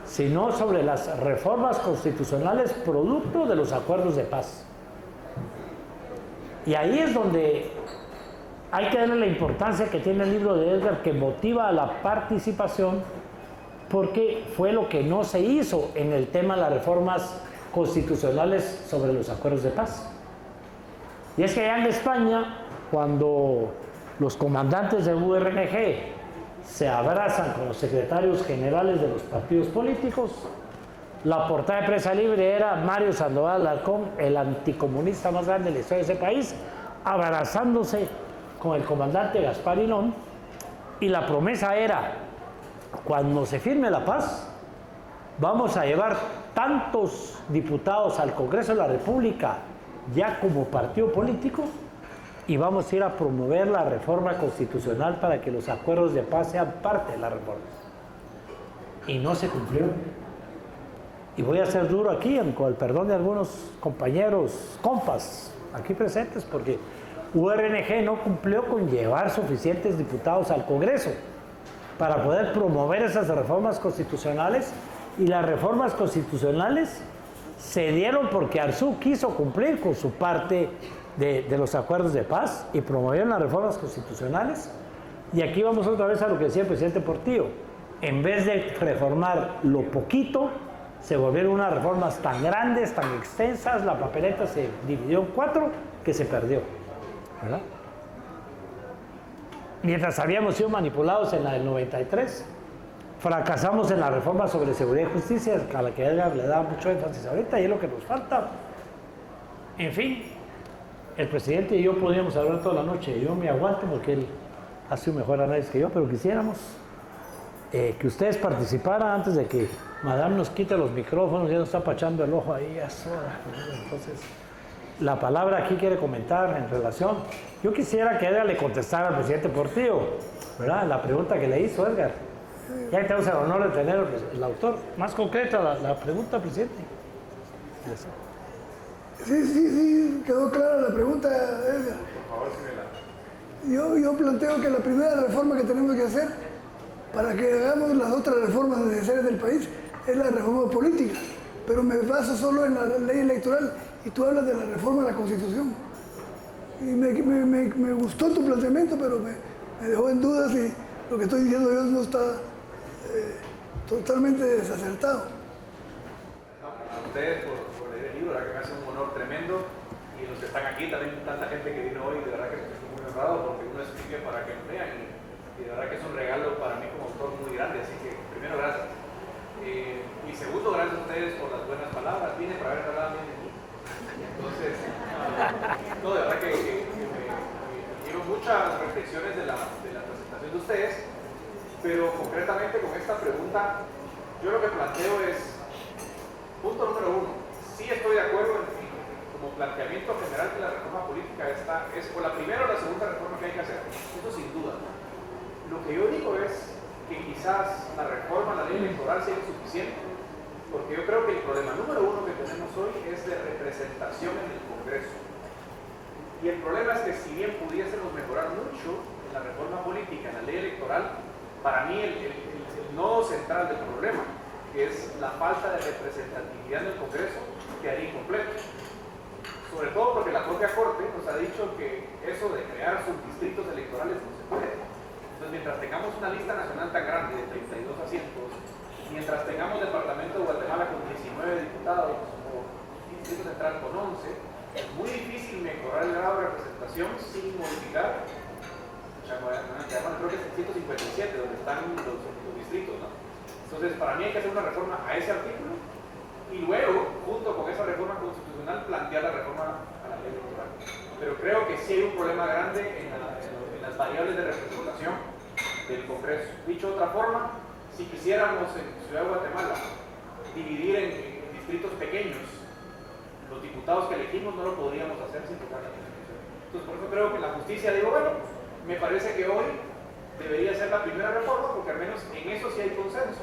sino sobre las reformas constitucionales producto de los acuerdos de paz. Y ahí es donde hay que darle la importancia que tiene el libro de Edgar, que motiva a la participación, porque fue lo que no se hizo en el tema de las reformas constitucionales sobre los acuerdos de paz. Y es que allá en España, cuando los comandantes de URNG se abrazan con los secretarios generales de los partidos políticos, la portada de Prensa Libre era Mario Sandoval Alarcón, el anticomunista más grande de la historia de ese país, abrazándose con el comandante Gaspar Hilón, y la promesa era: cuando se firme la paz, vamos a llevar tantos diputados al Congreso de la República ya como partido político, y vamos a ir a promover la reforma constitucional para que los acuerdos de paz sean parte de la reforma. Y no se cumplió. Y voy a ser duro aquí, con el perdón de algunos compañeros, compas, aquí presentes, porque URNG no cumplió con llevar suficientes diputados al Congreso para poder promover esas reformas constitucionales, y las reformas constitucionales se dieron porque Arzú quiso cumplir con su parte de los acuerdos de paz y promovieron las reformas constitucionales. Y aquí vamos otra vez a lo que decía el presidente Portillo: en vez de reformar lo poquito, se volvieron unas reformas tan grandes, tan extensas, la papeleta se dividió en 4, que se perdió, ¿verdad? Mientras habíamos sido manipulados en la del 93, fracasamos en la reforma sobre seguridad y justicia, a la que Edgar le da mucho énfasis ahorita, y es lo que nos falta. En fin, el presidente y yo podríamos hablar toda la noche. Yo me aguanto porque él hace un mejor análisis que yo, pero quisiéramos que ustedes participaran antes de que Madame nos quite los micrófonos. Ya nos está pachando el ojo ahí, ya es hora. Entonces, la palabra aquí quiere comentar en relación. Yo quisiera que Edgar le contestara al presidente Portillo, ¿verdad? La pregunta que le hizo Edgar. Ya que tenemos el honor de tener el autor. Más concreta la pregunta, presidente. Sí, quedó clara la pregunta, Edgar. Por favor, Yo planteo que la primera reforma que tenemos que hacer para que hagamos las otras reformas necesarias del país es la reforma política, pero me baso solo en la ley electoral, y tú hablas de la reforma de la Constitución. Y me gustó tu planteamiento, pero me dejó en dudas, y lo que estoy diciendo yo no está totalmente desacertado. a ustedes por leer el libro, la verdad que me hace un honor tremendo, y los que están aquí, también tanta gente que vino hoy, de verdad que estoy muy honrado porque uno escribe para que lo lean, y de verdad que es un regalo para mí como autor muy grande, así que primero gracias. Y segundo, gracias a ustedes por las buenas palabras. Vine para haber hablado bien de mí. Entonces, no, de verdad que me dieron muchas reflexiones de la presentación de ustedes, pero concretamente con esta pregunta, yo lo que planteo es, punto número 1, sí estoy de acuerdo en como planteamiento general que la reforma política es o la primera o la segunda reforma que hay que hacer, eso sin duda. Lo que yo digo es que quizás la reforma a la ley electoral sea insuficiente, porque yo creo que el problema número 1 que tenemos hoy es de representación en el Congreso. Y el problema es que si bien pudiésemos mejorar mucho en la reforma política, en la ley electoral, para mí el nodo central del problema, que es la falta de representatividad en el Congreso, quedaría incompleto. Sobre todo porque la propia Corte nos ha dicho que eso de crear subdistritos electorales no se puede. Entonces, mientras tengamos una lista nacional tan grande de 32 asientos, mientras tengamos el departamento de Guatemala con 19 diputados o Distrito Central con 11, es muy difícil mejorar el grado de representación sin modificar, creo que es el 157 donde están los distritos, ¿no? Entonces, para mí hay que hacer una reforma a ese artículo y luego, junto con esa reforma constitucional, plantear la reforma a la ley electoral. Pero creo que sí hay un problema grande en las variables de representación del Congreso. Dicho de otra forma, si quisiéramos en Ciudad de Guatemala dividir en distritos pequeños los diputados que elegimos, no lo podríamos hacer sin tocar la Constitución. Entonces, por eso creo que la justicia, digo, bueno, me parece que hoy debería ser la primera reforma, porque al menos en eso sí hay consenso.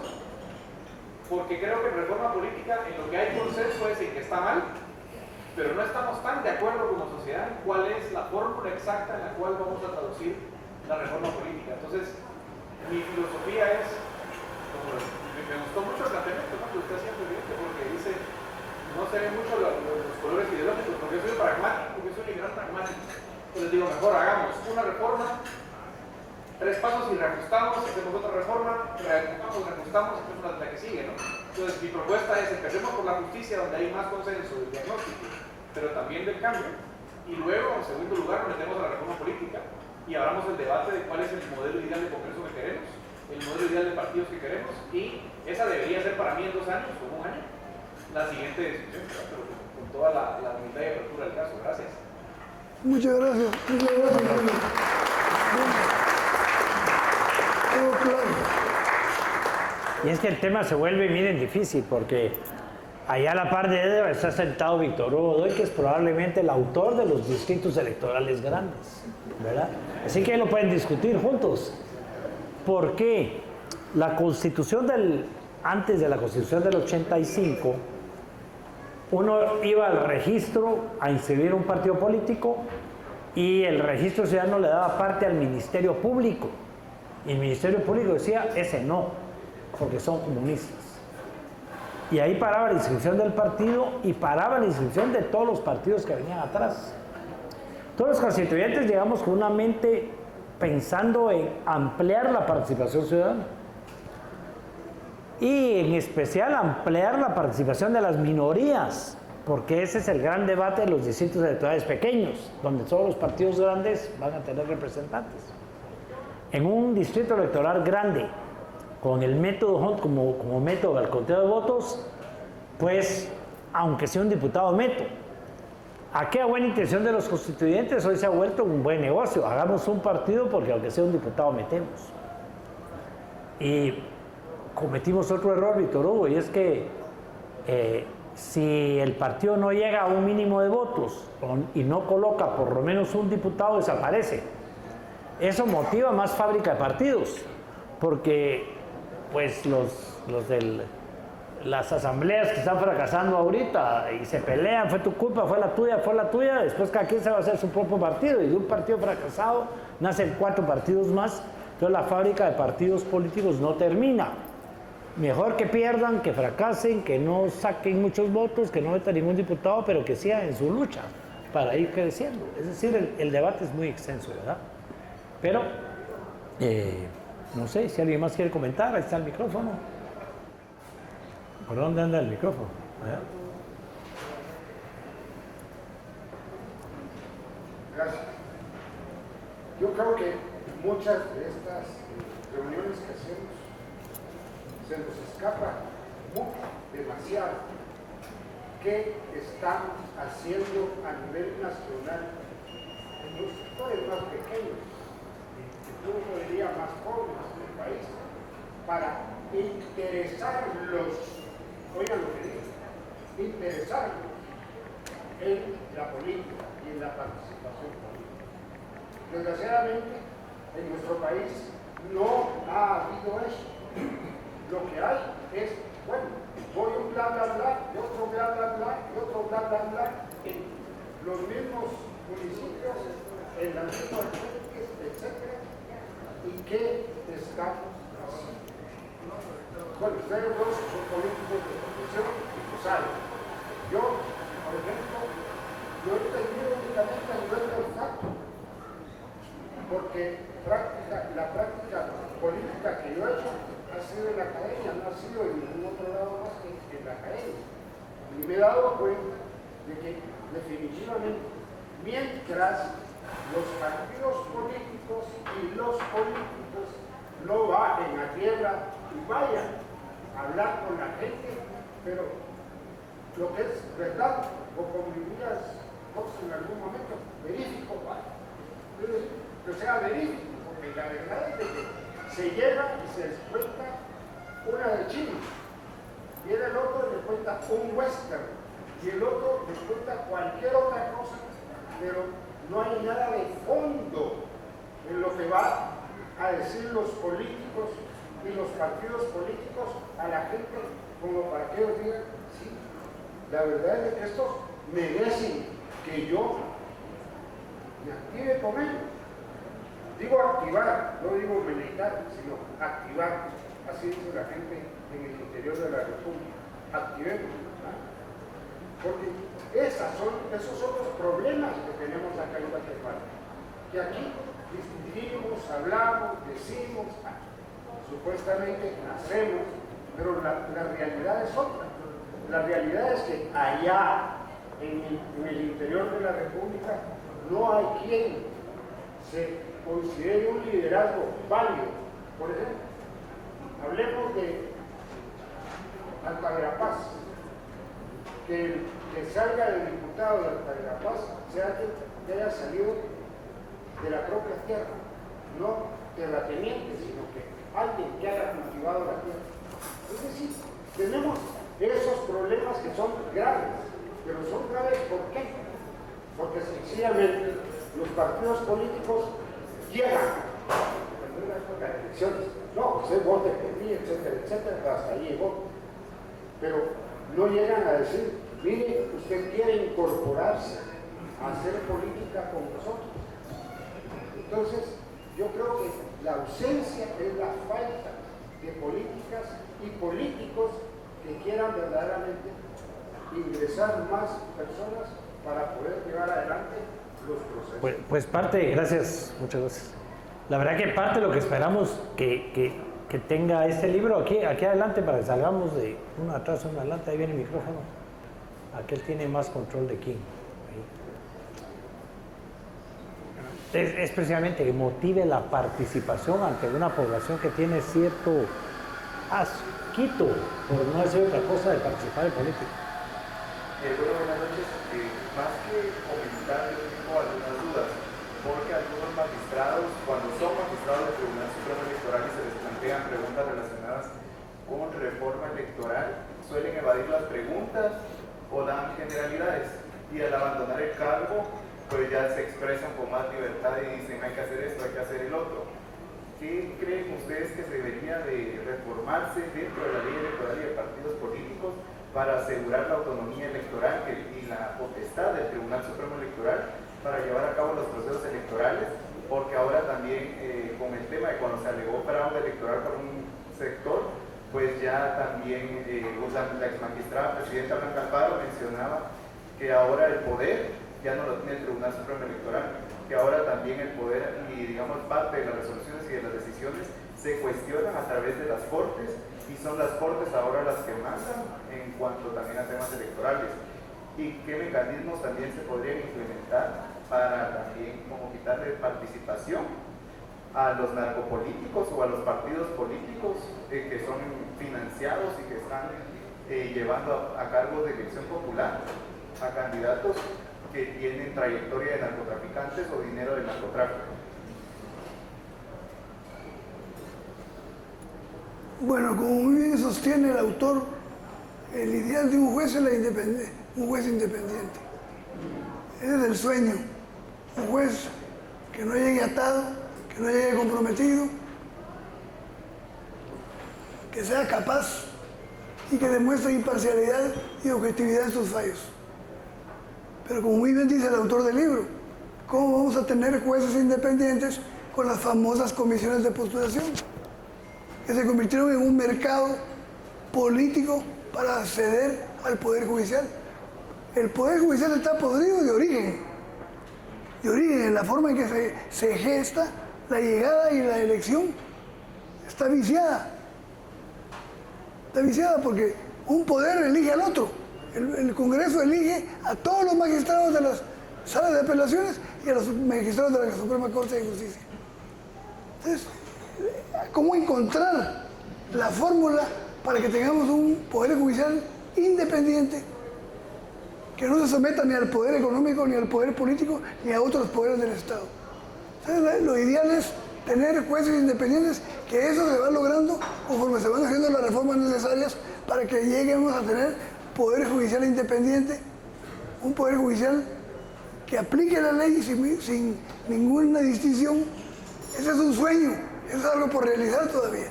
Porque creo que en reforma política, en lo que hay consenso es en que está mal, pero no estamos tan de acuerdo como sociedad en cuál es la fórmula exacta en la cual vamos a traducir la reforma política. Entonces, mi filosofía es, me gustó mucho el planteamiento que usted hacía, porque dice, no se ven mucho los colores ideológicos, porque yo soy pragmático, porque soy liberal pragmático. Entonces digo, mejor hagamos una reforma, 3 pasos y reajustamos, hacemos otra reforma, reajustamos, hacemos la que sigue, ¿no? Entonces mi propuesta es, empecemos por la justicia, donde hay más consenso del diagnóstico, pero también del cambio, y Y luego, en segundo lugar, nos metemos a la reforma política y hablamos del debate de cuál es el modelo ideal de Congreso que queremos, el modelo ideal de partidos que queremos, y esa debería ser para mí en 2 años o en 1 año la siguiente discusión, pero con toda la humildad y apertura del caso. Gracias. Muchas gracias. Muchas gracias. Todo claro. Y es que el tema se vuelve, miren, difícil, porque allá a la par de él está sentado Víctor Hugo Godoy, que es probablemente el autor de los distritos electorales grandes, ¿verdad? Así que lo pueden discutir juntos. ¿Por qué? La constitución antes de la constitución del 85, uno iba al registro a inscribir un partido político y el registro ciudadano le daba parte al Ministerio Público. Y el Ministerio Público decía, ese no, porque son comunistas. Y ahí paraba la inscripción del partido y paraba la inscripción de todos los partidos que venían atrás. Todos los constituyentes llegamos con una mente pensando en ampliar la participación ciudadana. Y en especial ampliar la participación de las minorías, porque ese es el gran debate de los distritos electorales pequeños, donde solo los partidos grandes van a tener representantes. En un distrito electoral grande, con el método Hunt como método del conteo de votos, pues, aunque sea un diputado meto. Aquella buena intención de los constituyentes hoy se ha vuelto un buen negocio. Hagamos un partido porque aunque sea un diputado metemos. Y cometimos otro error, Víctor Hugo, y es que si el partido no llega a un mínimo de votos y no coloca por lo menos un diputado, desaparece. Eso motiva más fábrica de partidos, porque pues las asambleas que están fracasando ahorita y se pelean, fue tu culpa, fue la tuya, después cada quien se va a hacer su propio partido, y de un partido fracasado nacen 4 partidos más, entonces la fábrica de partidos políticos no termina. Mejor que pierdan, que fracasen, que no saquen muchos votos, que no metan ningún diputado, pero que sigan en su lucha para ir creciendo. Es decir, el debate es muy extenso, ¿verdad? Pero, no sé, si alguien más quiere comentar, ahí está el micrófono. ¿Por dónde anda el micrófono? Gracias. Yo creo que muchas de estas reuniones que hacemos se nos escapa mucho, demasiado, qué estamos haciendo a nivel nacional en los sectores más pequeños, incluso diría más jóvenes del país, para interesarlos, oigan lo que digo, interesarlos en la política y en la participación política. Desgraciadamente, en nuestro país no ha habido eso. Lo que hay es, bueno, voy un bla bla bla, y otro bla bla bla, y otro bla bla bla, en los mismos municipios, en las mismas gentes, etc. ¿Y qué estamos haciendo? Bueno, ustedes dos son políticos de profesión y lo saben. Yo, por ejemplo, yo he entendido únicamente a nivel de olfato, porque la práctica política que yo he hecho ha sido en la academia, no ha sido en ningún otro lado más que en la academia. Y me he dado cuenta de que definitivamente, mientras los partidos políticos y los políticos no bajen a tierra y vayan a hablar con la gente, pero lo que es verdad, o como dirías vos en algún momento, verífico, ¿vale? Que sea verífico, porque la verdad es de que se llega y se les cuenta una de Chile, viene el otro y le cuenta un western, y el otro les cuenta cualquier otra cosa, pero no hay nada de fondo en lo que va a decir los políticos y los partidos políticos a la gente, como para que ellos digan, sí, la verdad es que estos merecen que yo me active con ellos. Digo activar, no digo militar, sino activar. Así dice la gente en el interior de la República. Activemos. ¿No? Porque esos son los problemas que tenemos acá en Guatemala. Que aquí discutimos, hablamos, decimos, supuestamente hacemos, pero la realidad es otra. La realidad es que allá, en el interior de la República, no hay quien se considere un liderazgo válido. Por ejemplo, hablemos de Altamirapaz, que salga el diputado de Altamirapaz sea alguien que haya salido de la propia tierra, no terrateniente, sino que alguien que haya cultivado la tierra. Es decir, tenemos esos problemas que son graves, pero son graves ¿por qué? Porque sencillamente los partidos políticos llegan a las elecciones. No, usted vote por mí, etcétera, etcétera, hasta ahí llegó. Pero no llegan a decir, mire, usted quiere incorporarse a hacer política con nosotros. Entonces, yo creo que la ausencia es la falta de políticas y políticos que quieran verdaderamente ingresar más personas para poder llevar adelante los procesos. Pues parte, gracias, muchas gracias. La verdad que parte de lo que esperamos que tenga este libro aquí adelante para que salgamos de uno atrás, uno adelante, ahí viene el micrófono. Aquel tiene más control de quién. Es precisamente que motive la participación ante una población que tiene cierto asquito, por no decir otra cosa, de participar en política. Bueno, buenas noches. Más que comentar, yo tengo algunas dudas, porque algunos magistrados, cuando son magistrados del Tribunal Supremo Electoral y se les plantean preguntas relacionadas con reforma electoral, suelen evadir las preguntas o dan generalidades, y al abandonar el cargo, pues ya se expresan con más libertad y dicen hay que hacer esto, hay que hacer el otro. ¿Qué creen ustedes que se debería de reformarse dentro de la ley electoral y de partidos políticos para asegurar la autonomía electoral y la potestad del Tribunal Supremo Electoral para llevar a cabo los procesos electorales? Porque ahora también con el tema de cuando se alegó fraude electoral por un sector, pues ya también la ex magistrada presidenta Blanca Alfaro mencionaba que ahora el poder ya no lo tiene el Tribunal Supremo Electoral, que ahora también el poder y digamos parte de las resoluciones y de las decisiones se cuestionan a través de las Cortes, y son las Cortes ahora las que mandan en cuanto también a temas electorales. ¿Y qué mecanismos también se podrían implementar para también como quitarle participación a los narcopolíticos o a los partidos políticos que son financiados y que están llevando a cargo de elección popular a candidatos que tienen trayectoria de narcotraficantes o dinero del narcotráfico? Bueno, como muy bien sostiene el autor, el ideal de un juez es un juez independiente. Ese es el sueño. Un juez que no llegue atado, que no llegue comprometido, que sea capaz y que demuestre imparcialidad y objetividad en sus fallos. Pero como muy bien dice el autor del libro, ¿cómo vamos a tener jueces independientes con las famosas comisiones de postulación? Que se convirtieron en un mercado político para acceder al Poder Judicial. El Poder Judicial está podrido de origen, en la forma en que se gesta la llegada y la elección. Está viciada porque un poder elige al otro. El Congreso elige a todos los magistrados de las salas de apelaciones y a los magistrados de la Suprema Corte de Justicia. Entonces, ¿cómo encontrar la fórmula para que tengamos un Poder Judicial independiente que no se someta ni al poder económico, ni al poder político, ni a otros poderes del Estado? Entonces, lo ideal es tener jueces independientes, que eso se va logrando conforme se van haciendo las reformas necesarias para que lleguemos a tener Poder Judicial independiente, un Poder Judicial que aplique la ley sin ninguna distinción. Ese es un sueño, eso es algo por realizar todavía.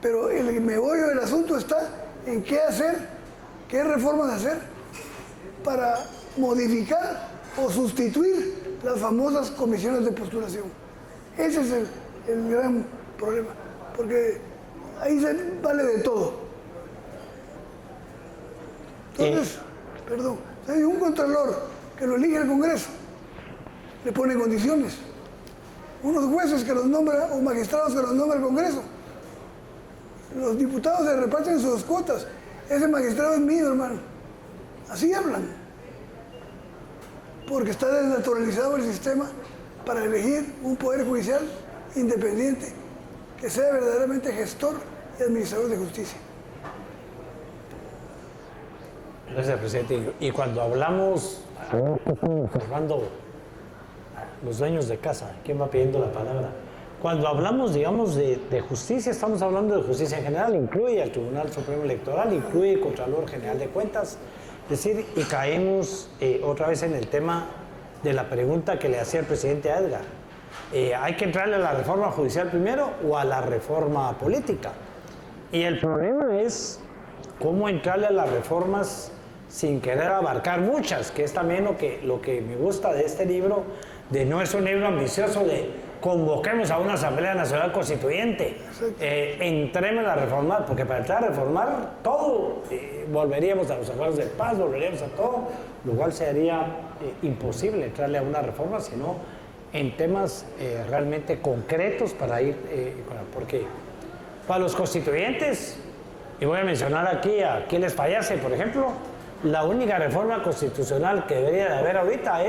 Pero el meollo del asunto está en qué hacer, qué reformas hacer para modificar o sustituir las famosas comisiones de postulación. Ese es el gran problema, porque ahí se vale de todo. Entonces, hay un contralor que lo elige el Congreso, le pone condiciones. Unos jueces que los nombra, o magistrados que los nombra el Congreso. Los diputados se reparten sus cuotas. Ese magistrado es mío, hermano. Así hablan. porque está desnaturalizado el sistema para elegir un poder judicial independiente que sea verdaderamente gestor y administrador de justicia. Gracias, presidente. Y cuando hablamos, Fernando, los dueños de casa, ¿quién va pidiendo la palabra? Cuando hablamos, digamos, de justicia, estamos hablando de justicia en general, incluye al Tribunal Supremo Electoral, incluye el Contralor General de Cuentas, es decir, y caemos otra vez en el tema de la pregunta que le hacía el presidente a Edgar. ¿Hay que entrarle a la reforma judicial primero o a la reforma política? Y el problema es cómo entrarle a las reformas sin querer abarcar muchas, que es también lo que me gusta de este libro, de no es un libro ambicioso de convoquemos a una Asamblea Nacional Constituyente, entremos a la reforma, porque para entrar a reformar todo, volveríamos a los acuerdos de paz, volveríamos a todo, lo cual sería imposible entrarle a una reforma, sino en temas realmente concretos para ir, porque para los constituyentes, y voy a mencionar aquí a Aquiles Fallase, por ejemplo, la única reforma constitucional que debería de haber ahorita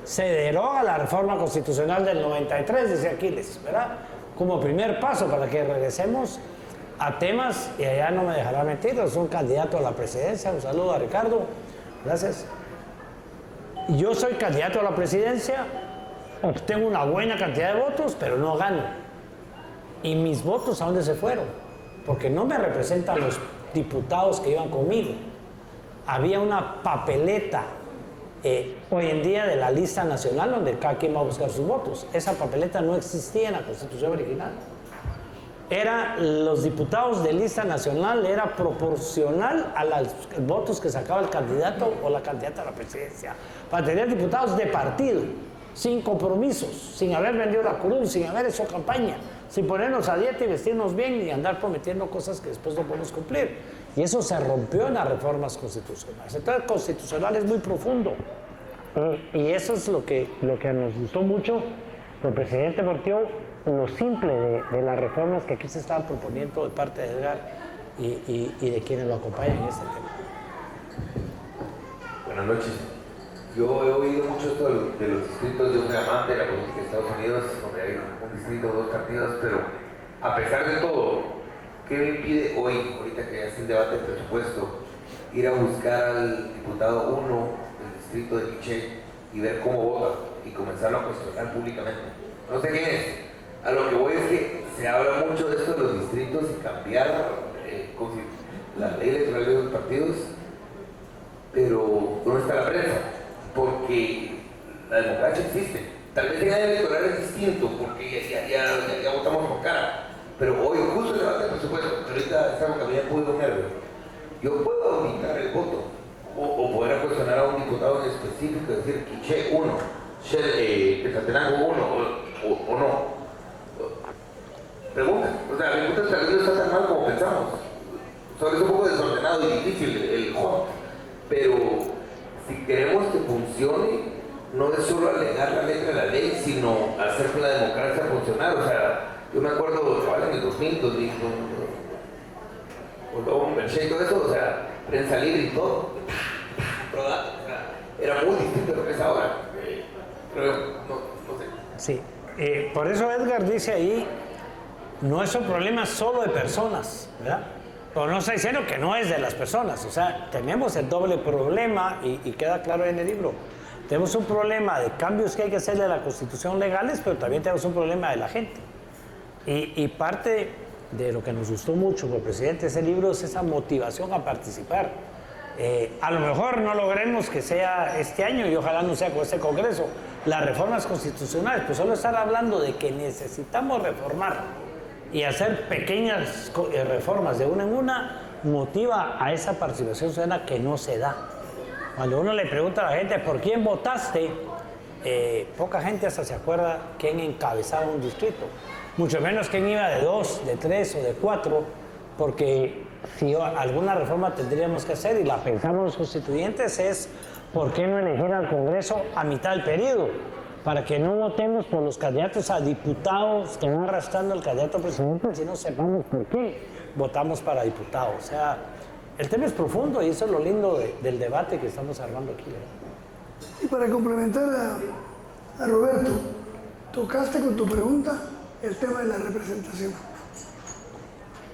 se deroga la reforma constitucional del 93, dice Aquiles, ¿verdad? Como primer paso para que regresemos a temas, y allá no me dejará mentir, es un candidato a la presidencia, un saludo a Ricardo, gracias. Yo soy candidato a la presidencia, obtengo una buena cantidad de votos, pero no gano. ¿Y mis votos a dónde se fueron? Porque no me representan los diputados que iban conmigo. Había una papeleta hoy en día de la lista nacional donde cada quien va a buscar sus votos. Esa papeleta no existía en la Constitución original. Los diputados de lista nacional era proporcional a los votos que sacaba el candidato o la candidata a la presidencia. Para tener diputados de partido, sin compromisos, sin haber vendido la cruz, sin haber hecho campaña, sin ponernos a dieta y vestirnos bien y andar prometiendo cosas que después no podemos cumplir. Y eso se rompió en las reformas constitucionales. Entonces, el constitucional es muy profundo. Y eso es lo que nos gustó mucho. El presidente partió lo simple de las reformas que aquí se estaban proponiendo de parte de Edgar y de quienes lo acompañan en este tema. Buenas noches. Yo he oído mucho esto de los distritos. Yo soy amante de la política de Estados Unidos, donde hay un distrito, 2 partidos, pero a pesar de todo, ¿qué me impide hoy, ahorita que es el debate del presupuesto, ir a buscar al diputado 1 del distrito de Quiché y ver cómo vota y comenzarlo a cuestionar públicamente? No sé quién es. A lo que voy es que se habla mucho de esto de los distritos y cambiar la ley electoral de los partidos, pero ¿dónde está la prensa? Porque la democracia existe. Tal vez el año electoral es distinto porque ya votamos por cara. Pero hoy, justo el debate del presupuesto, ahorita es algo que a mí me pudo nervio. Yo puedo aumentar el voto o poder cuestionar a un diputado en específico, decir Quiché 1, Quetzaltenango 1 o no. Pregunta, o sea, mi punto tal vez no está tan mal como pensamos. Solo es un poco desordenado y difícil el juego. Pero si queremos que funcione, no es solo alegar la letra de la ley, sino hacer que la democracia funcionar. O sea, yo me acuerdo, en el 2000, un Berché y todo eso, o sea, prensa libre y todo, era muy distinto de lo que es ahora. Pero no sé. Sí, por eso Edgar dice ahí, no es un problema solo de personas, ¿verdad? Pero no está diciendo que no es de las personas, o sea, tenemos el doble problema y queda claro en el libro. Tenemos un problema de cambios que hay que hacerle a la Constitución legales, pero también tenemos un problema de la gente. Y parte de lo que nos gustó mucho por el presidente de ese libro es esa motivación a participar. A lo mejor no logremos que sea este año y ojalá no sea con este Congreso las reformas constitucionales, pues solo estar hablando de que necesitamos reformar y hacer pequeñas reformas de una en una motiva a esa participación ciudadana que no se da. Cuando uno le pregunta a la gente ¿por quién votaste? Poca gente hasta se acuerda quién encabezaba un distrito, mucho menos quién iba de 2, de 3 o de 4, porque si alguna reforma tendríamos que hacer y la pensamos los constituyentes es ¿por qué no elegir al Congreso a mitad del periodo? Para que no votemos por los candidatos a diputados que van arrastrando al candidato a presidente, si no sepamos por qué votamos para diputados. O sea, el tema es profundo y eso es lo lindo del debate que estamos armando aquí, ¿verdad? Y para complementar a Roberto, tocaste con tu pregunta el tema de la representación.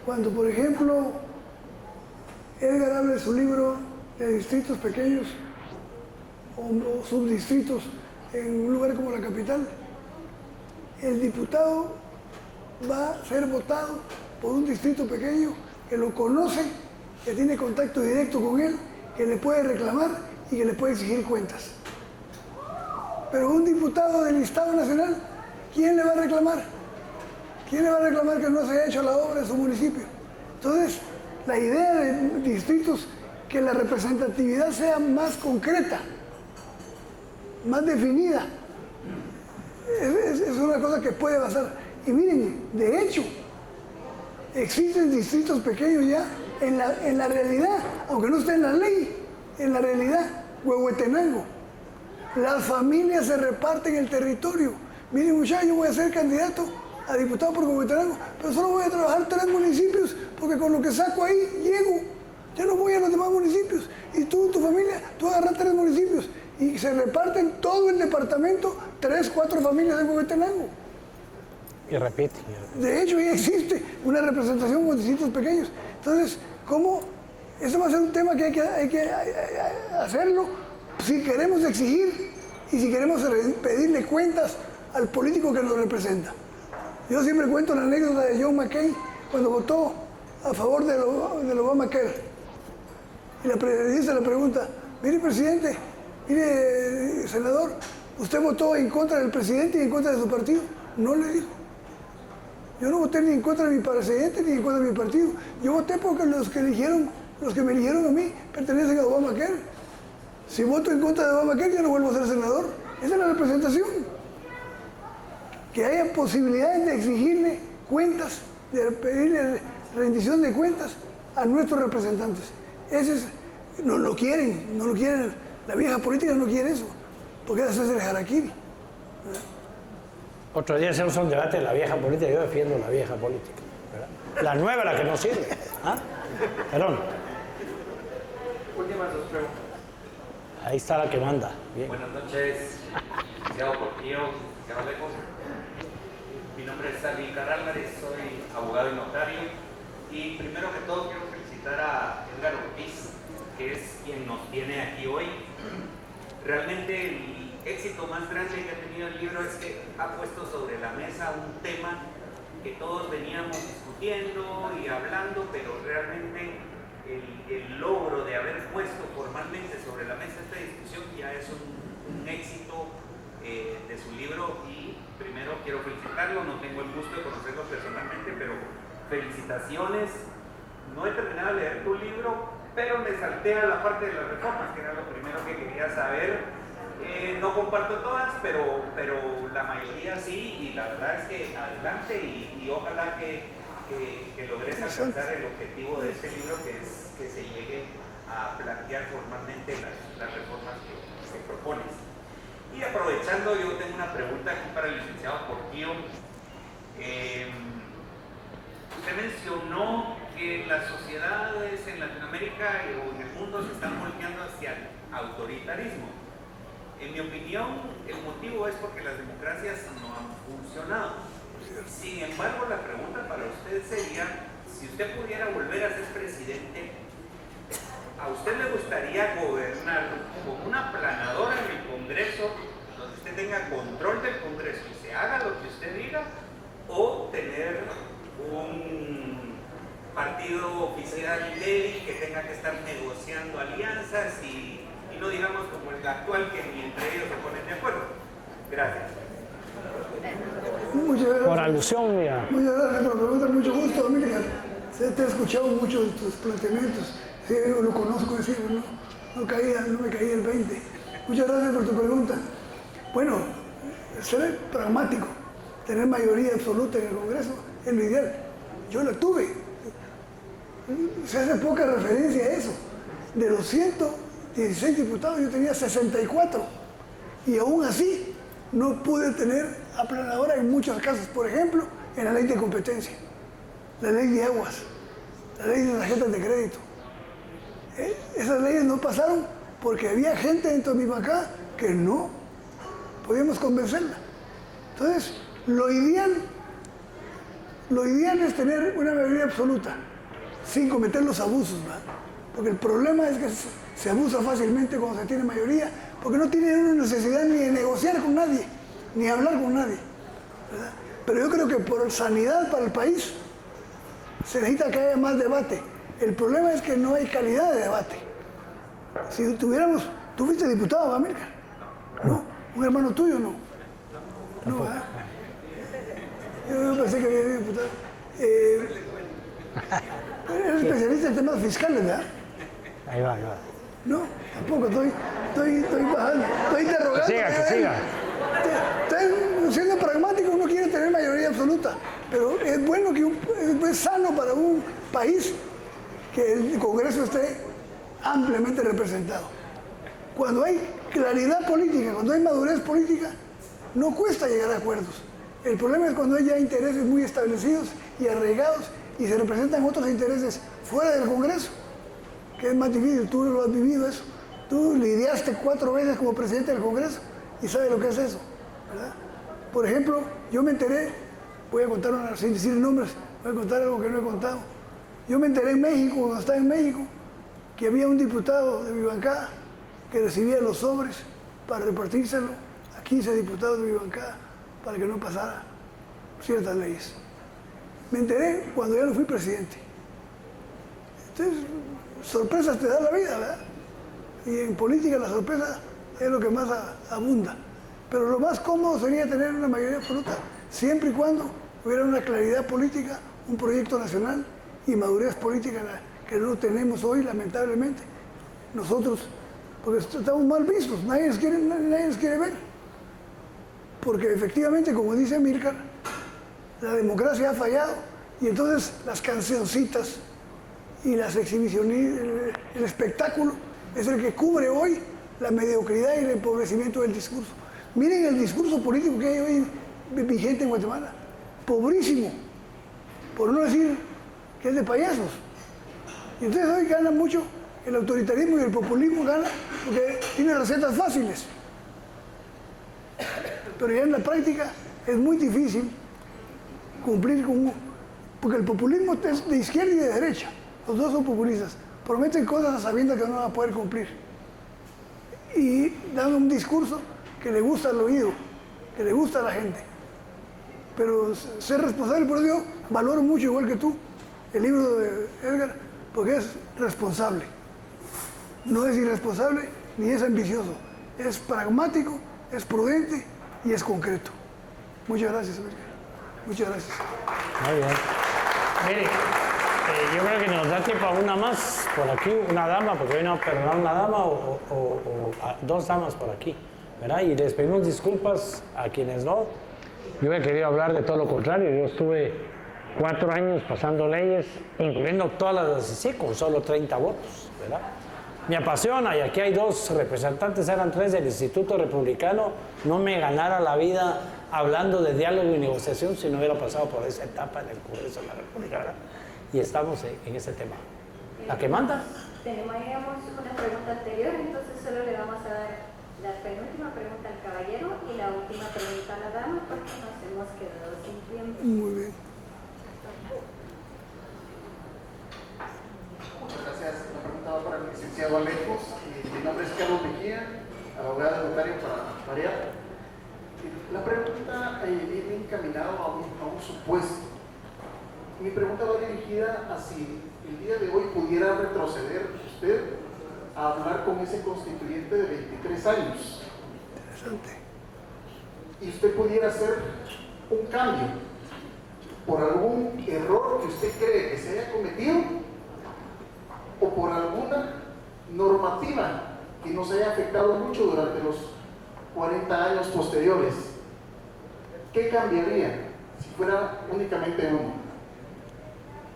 Cuando, por ejemplo, Edgar habla de su libro de distritos pequeños o subdistritos en un lugar como la capital, el diputado va a ser votado por un distrito pequeño que lo conoce, que tiene contacto directo con él, que le puede reclamar y que le puede exigir cuentas. Pero un diputado del Estado Nacional, ¿quién le va a reclamar? ¿Quién le va a reclamar que no se haya hecho la obra en su municipio? Entonces, la idea de distritos, que la representatividad sea más concreta, más definida, es una cosa que puede pasar. Y miren, de hecho, existen distritos pequeños ya en la realidad, aunque no esté en la ley, en la realidad. Huehuetenango, las familias se reparten el territorio. Miren, muchachos, yo voy a ser candidato a diputado por Huehuetenango, pero solo voy a trabajar 3 municipios, porque con lo que saco ahí, llego. Ya no voy a los demás municipios. Y tú, tu familia, tú agarras 3 municipios. Y se reparten todo el departamento, 3, 4 familias de Huehuetenango. Y repite. De hecho, ya existe una representación con distritos pequeños. Entonces, ¿cómo? Eso va a ser un tema que hay que hacerlo si queremos exigir y si queremos pedirle cuentas al político que nos representa. Yo siempre cuento la anécdota de John McCain cuando votó a favor del Obamacare. Y la periodista le pregunta, mire presidente, mire senador, ¿usted votó en contra del presidente y en contra de su partido? No, le dijo. Yo no voté ni en contra de mi presidente ni en contra de mi partido. Yo voté porque los que me eligieron a mí pertenecen a Obamacare. Si voto en contra de Obamacare, ya no vuelvo a ser senador. Esa es la representación. Que haya posibilidades de exigirle cuentas, de pedirle rendición de cuentas a nuestros representantes. No lo quieren. La vieja política no quiere eso, porque eso es el harakiri. Otro día hacemos un debate de la vieja política. Yo defiendo la vieja política, ¿verdad? La nueva, la que no sirve. ¿Ah? Perdón. Últimas 2 preguntas. Ahí está la que manda. Bien. Buenas noches, licenciado Portillo, licenciado Lejos. Mi nombre es Salvícar Álvarez, soy abogado y notario. Y primero que todo quiero felicitar a Edgar Ortiz, que es quien nos tiene aquí hoy. Realmente el éxito más grande que ha tenido el libro es que ha puesto sobre la mesa un tema que todos veníamos discutiendo y hablando, pero realmente el logro de haber puesto formalmente sobre la mesa esta discusión ya es un éxito de su libro. Y primero quiero felicitarlo, no tengo el gusto de conocerlo personalmente, pero felicitaciones. No he terminado de leer tu libro, pero me salté a la parte de las reformas, que era lo primero que quería saber. No comparto todas, pero la mayoría sí, y la verdad es que adelante y ojalá que logres alcanzar el objetivo de este libro, que es que se llegue a plantear formalmente las reformas que propones. Y aprovechando, yo tengo una pregunta aquí para el licenciado Portillo. Usted mencionó que las sociedades en Latinoamérica o en el mundo se están volteando hacia el autoritarismo. En mi opinión, el motivo es porque las democracias no han funcionado. Sin embargo, la pregunta para usted sería, si usted pudiera volver a ser presidente, ¿a usted le gustaría gobernar con una aplanadora en el Congreso, donde usted tenga control del Congreso y se haga lo que usted diga, o tener un partido oficial débil que tenga que estar negociando alianzas y no digamos como el actual, que ni entre ellos se ponen de acuerdo? Gracias. Muchas gracias. Por alusión, mira. Muchas gracias por la pregunta, mucho gusto, Amílcar. Te he escuchado muchos de tus planteamientos. Sí, yo lo conozco, decir, no me caía el 20. Muchas gracias por tu pregunta. Bueno, ser pragmático, tener mayoría absoluta en el Congreso es lo ideal. Yo la tuve. Se hace poca referencia a eso. De los 116 diputados yo tenía 64. Y aún así no pude tener aplanadora en muchos casos. Por ejemplo, en la ley de competencia, la ley de aguas, la ley de tarjetas de crédito. Esas leyes no pasaron porque había gente dentro de mi bancada que no podíamos convencerla. Entonces, lo ideal es tener una mayoría absoluta, sin cometer los abusos, ¿verdad? Porque el problema es que se abusa fácilmente cuando se tiene mayoría, porque no tiene una necesidad ni de negociar con nadie, ni hablar con nadie, ¿verdad? Pero yo creo que por sanidad para el país se necesita que haya más debate. El problema es que no hay calidad de debate. Si tuviéramos, tú fuiste diputado, ¿verdad, Amílcar? No, un hermano tuyo no. No, ¿verdad? Yo pensé que había sido diputado. Eres especialista en temas fiscales, ¿verdad? Ahí va. No, tampoco, estoy bajando, estoy interrogando. Que siga. Estoy siendo pragmático, uno quiere tener mayoría absoluta, pero es bueno es sano para un país que el Congreso esté ampliamente representado. Cuando hay claridad política, cuando hay madurez política, no cuesta llegar a acuerdos. El problema es cuando hay ya intereses muy establecidos y arraigados y se representan otros intereses fuera del Congreso, que es más difícil. Tú lo has vivido eso. Tú lidiaste 4 veces como presidente del Congreso y sabes lo que es eso, ¿verdad? Por ejemplo, yo me enteré, voy a contar sin decir nombres, voy a contar algo que no he contado. Yo me enteré en México, cuando estaba en México, que había un diputado de mi bancada que recibía los sobres para repartírselo a 15 diputados de mi bancada para que no pasara ciertas leyes. Me enteré cuando ya no fui presidente. Entonces, sorpresas te da la vida, ¿verdad? Y en política la sorpresa es lo que más abunda. Pero lo más cómodo sería tener una mayoría absoluta, siempre y cuando hubiera una claridad política, un proyecto nacional y madurez política que no tenemos hoy, lamentablemente. Nosotros, porque estamos mal vistos, nadie nos quiere ver. Porque efectivamente, como dice Amílcar, la democracia ha fallado y entonces las cancioncitas y las exhibiciones, el espectáculo es el que cubre hoy la mediocridad y el empobrecimiento del discurso. Miren el discurso político que hay hoy vigente en Guatemala, pobrísimo, por no decir que es de payasos. Y entonces hoy gana mucho el autoritarismo y el populismo, gana porque tiene recetas fáciles. Pero ya en la práctica es muy difícil cumplir con... Porque el populismo es de izquierda y de derecha. Los dos son populistas. Prometen cosas a sabiendas que no van a poder cumplir. Y dan un discurso que le gusta al oído, que le gusta a la gente. Pero ser responsable, por eso yo valoro mucho, igual que tú, el libro de Edgar, porque es responsable. No es irresponsable ni es ambicioso. Es pragmático, es prudente y es concreto. Muchas gracias, Edgar. Muchas gracias. Muy bien. Mire, yo creo que nos da tiempo a una más por aquí, una dama, porque hoy no perdonar una dama o a 2 damas por aquí, ¿verdad? Y les pedimos disculpas a quienes no. Yo he querido hablar de todo lo contrario. Yo estuve 4 años pasando leyes, incluyendo todas las de CICI, con solo 30 votos, ¿verdad? Me apasiona, y aquí hay 2 representantes, eran 3 del Instituto Republicano. No me ganara la vida hablando de diálogo y negociación si no hubiera pasado por esa etapa en el Congreso de la República, ¿verdad? Y estamos en ese tema. ¿La que manda? Teníamos una pregunta anterior, entonces solo le vamos a dar la penúltima pregunta al caballero y la última pregunta a la dama, porque nos hemos quedado sin tiempo. Muy bien. Muchas gracias. La pregunta va para el licenciado Alejos. Mi nombre es Carlos Mejía, abogado notario para variar. La pregunta viene encaminada a un supuesto. Mi pregunta va dirigida a si el día de hoy pudiera retroceder usted a hablar con ese constituyente de 23 años. Interesante. Y usted pudiera hacer un cambio por algún error que usted cree que se haya cometido o por alguna normativa que nos haya afectado mucho durante los 40 años posteriores. ¿Qué cambiaría si fuera únicamente uno?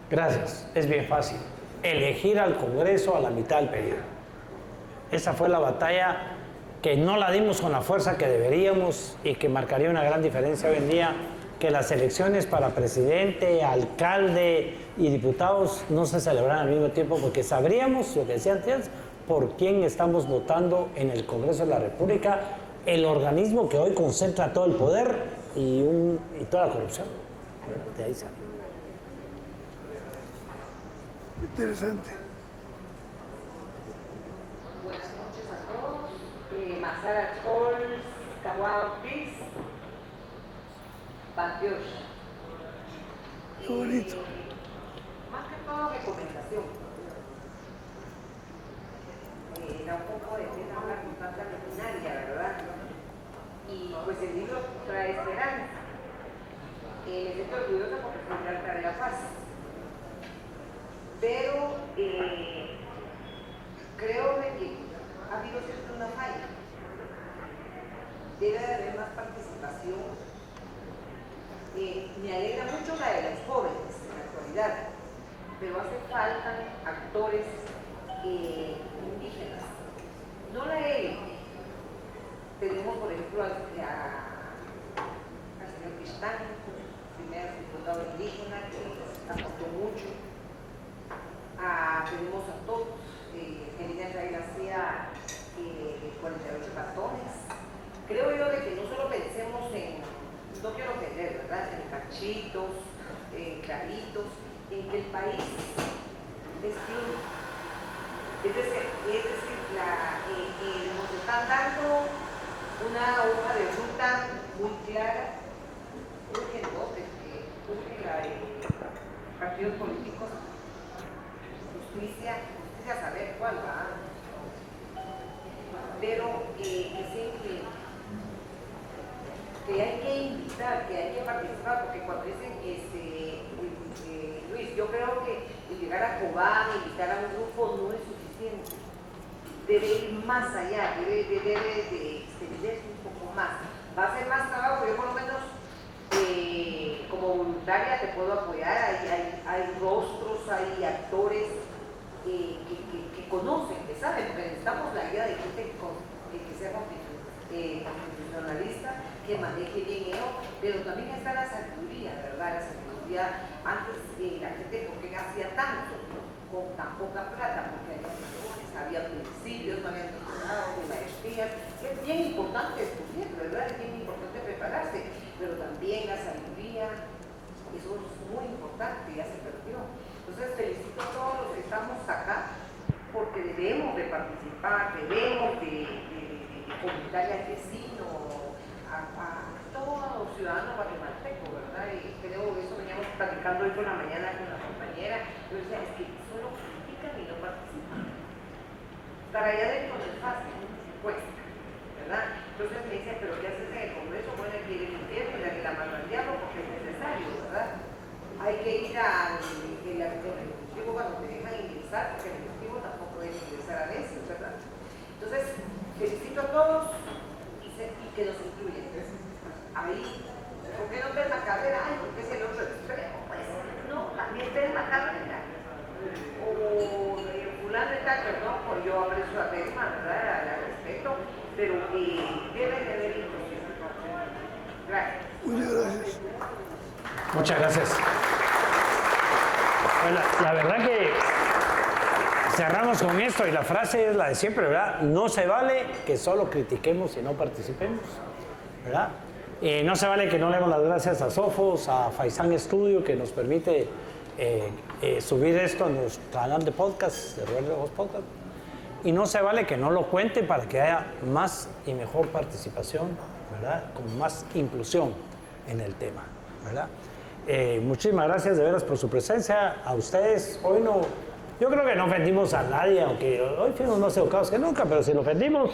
Gracias. Es bien fácil. Elegir al Congreso a la mitad del periodo. Esa fue la batalla que no la dimos con la fuerza que deberíamos y que marcaría una gran diferencia hoy en día, que las elecciones para presidente, alcalde y diputados no se celebraran al mismo tiempo, porque sabríamos, lo que decía antes, por quién estamos votando en el Congreso de la República, el organismo que hoy concentra todo el poder y toda la corrupción. De ahí sale. Interesante. Buenas noches a todos. Mazara Scholz, Kawao Ortiz, Bandios. Qué bonito. Más que todo recomendación. Da un poco de pena hablar con tanta maquinaria, ¿verdad? Y pues el libro trae esperanza. Me siento orgullosa porque fue un trae la paz. Pero creo que ha habido siempre una falla. Debe de haber más participación. Me alegra mucho la de los jóvenes en la actualidad, pero hace falta actores indígenas, no la élite. Tenemos, por ejemplo, al señor Cristán, primer diputado indígena, que aportó mucho. Tenemos a todos, Melina Ray García, 48 cartones. Creo yo de que no solo pensemos en, no quiero ofender, ¿verdad?, en cachitos, en claritos, en que el país es uno. Es decir, nos están dando una hoja de ruta muy clara, urge entonces, urge la de partidos políticos, justicia saber cuál va, pero que hay que invitar, que hay que participar, porque cuando dicen Luis, yo creo que llegar a Cobán, invitar a un grupo no es suficiente, debe ir más allá, debe de extenderse un poco más, va a ser más trabajo. Yo por lo menos como voluntaria te puedo apoyar, hay rostros, hay actores que conocen, que saben, porque necesitamos la ayuda de gente que sea constitucionalista, que maneje bien ello, pero también está la sabiduría, ¿verdad? La sabiduría, antes la gente, ¿por qué hacía tanto con tan poca plata? Porque había principios, no había doctorado, maestrías. Es bien importante estudiar, ¿verdad? Es bien importante prepararse, pero también la sabiduría, eso es muy importante, ya se perdió. Entonces felicito a todos los que estamos acá, porque debemos de participar, debemos de comentarle al vecino, a todo ciudadano guatemalteco, ¿verdad? Y creo que eso veníamos platicando hoy por la mañana con la compañera. Yo decía, es que solo critican y no participan. Estar allá dentro no es fácil, cuesta, ¿verdad? Entonces me dicen, pero ¿qué haces en el Congreso? Bueno, hay que ir al infierno y la mano al diablo porque es necesario, ¿verdad? Hay que ir al Ejecutivo cuando te dejan ingresar, porque el Ejecutivo tampoco debe ingresar a veces, ¿verdad? Entonces, felicito a todos y que nos incluyen. Ahí, ¿por qué no ves la carrera? Ay, porque es el otro extremo. Pues no, también ves la carrera. O fulano de tal, perdón, pues yo aprecio a Telma, ¿verdad? Al respeto, pero deben de haber inclusión. Gracias. Muchas gracias. Muchas gracias. Bueno, la verdad que cerramos con esto y la frase es la de siempre, ¿verdad? No se vale que solo critiquemos y no participemos, ¿verdad? No se vale que no le demos las gracias a Sofos, a Faisán Studio, que nos permite subir esto a nuestro canal de podcast, de Roberto Voz Podcast. Y no se vale que no lo cuente para que haya más y mejor participación, ¿verdad? Con más inclusión en el tema, ¿verdad? Muchísimas gracias de veras por su presencia. A ustedes, hoy no, yo creo que no ofendimos a nadie, aunque hoy fuimos más educados que nunca, pero si lo ofendimos,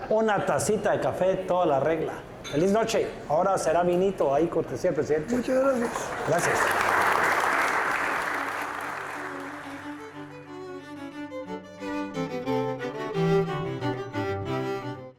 una tacita de café, toda la regla. Feliz noche. Ahora será vinito ahí, cortesía del presidente. Muchas gracias. Gracias.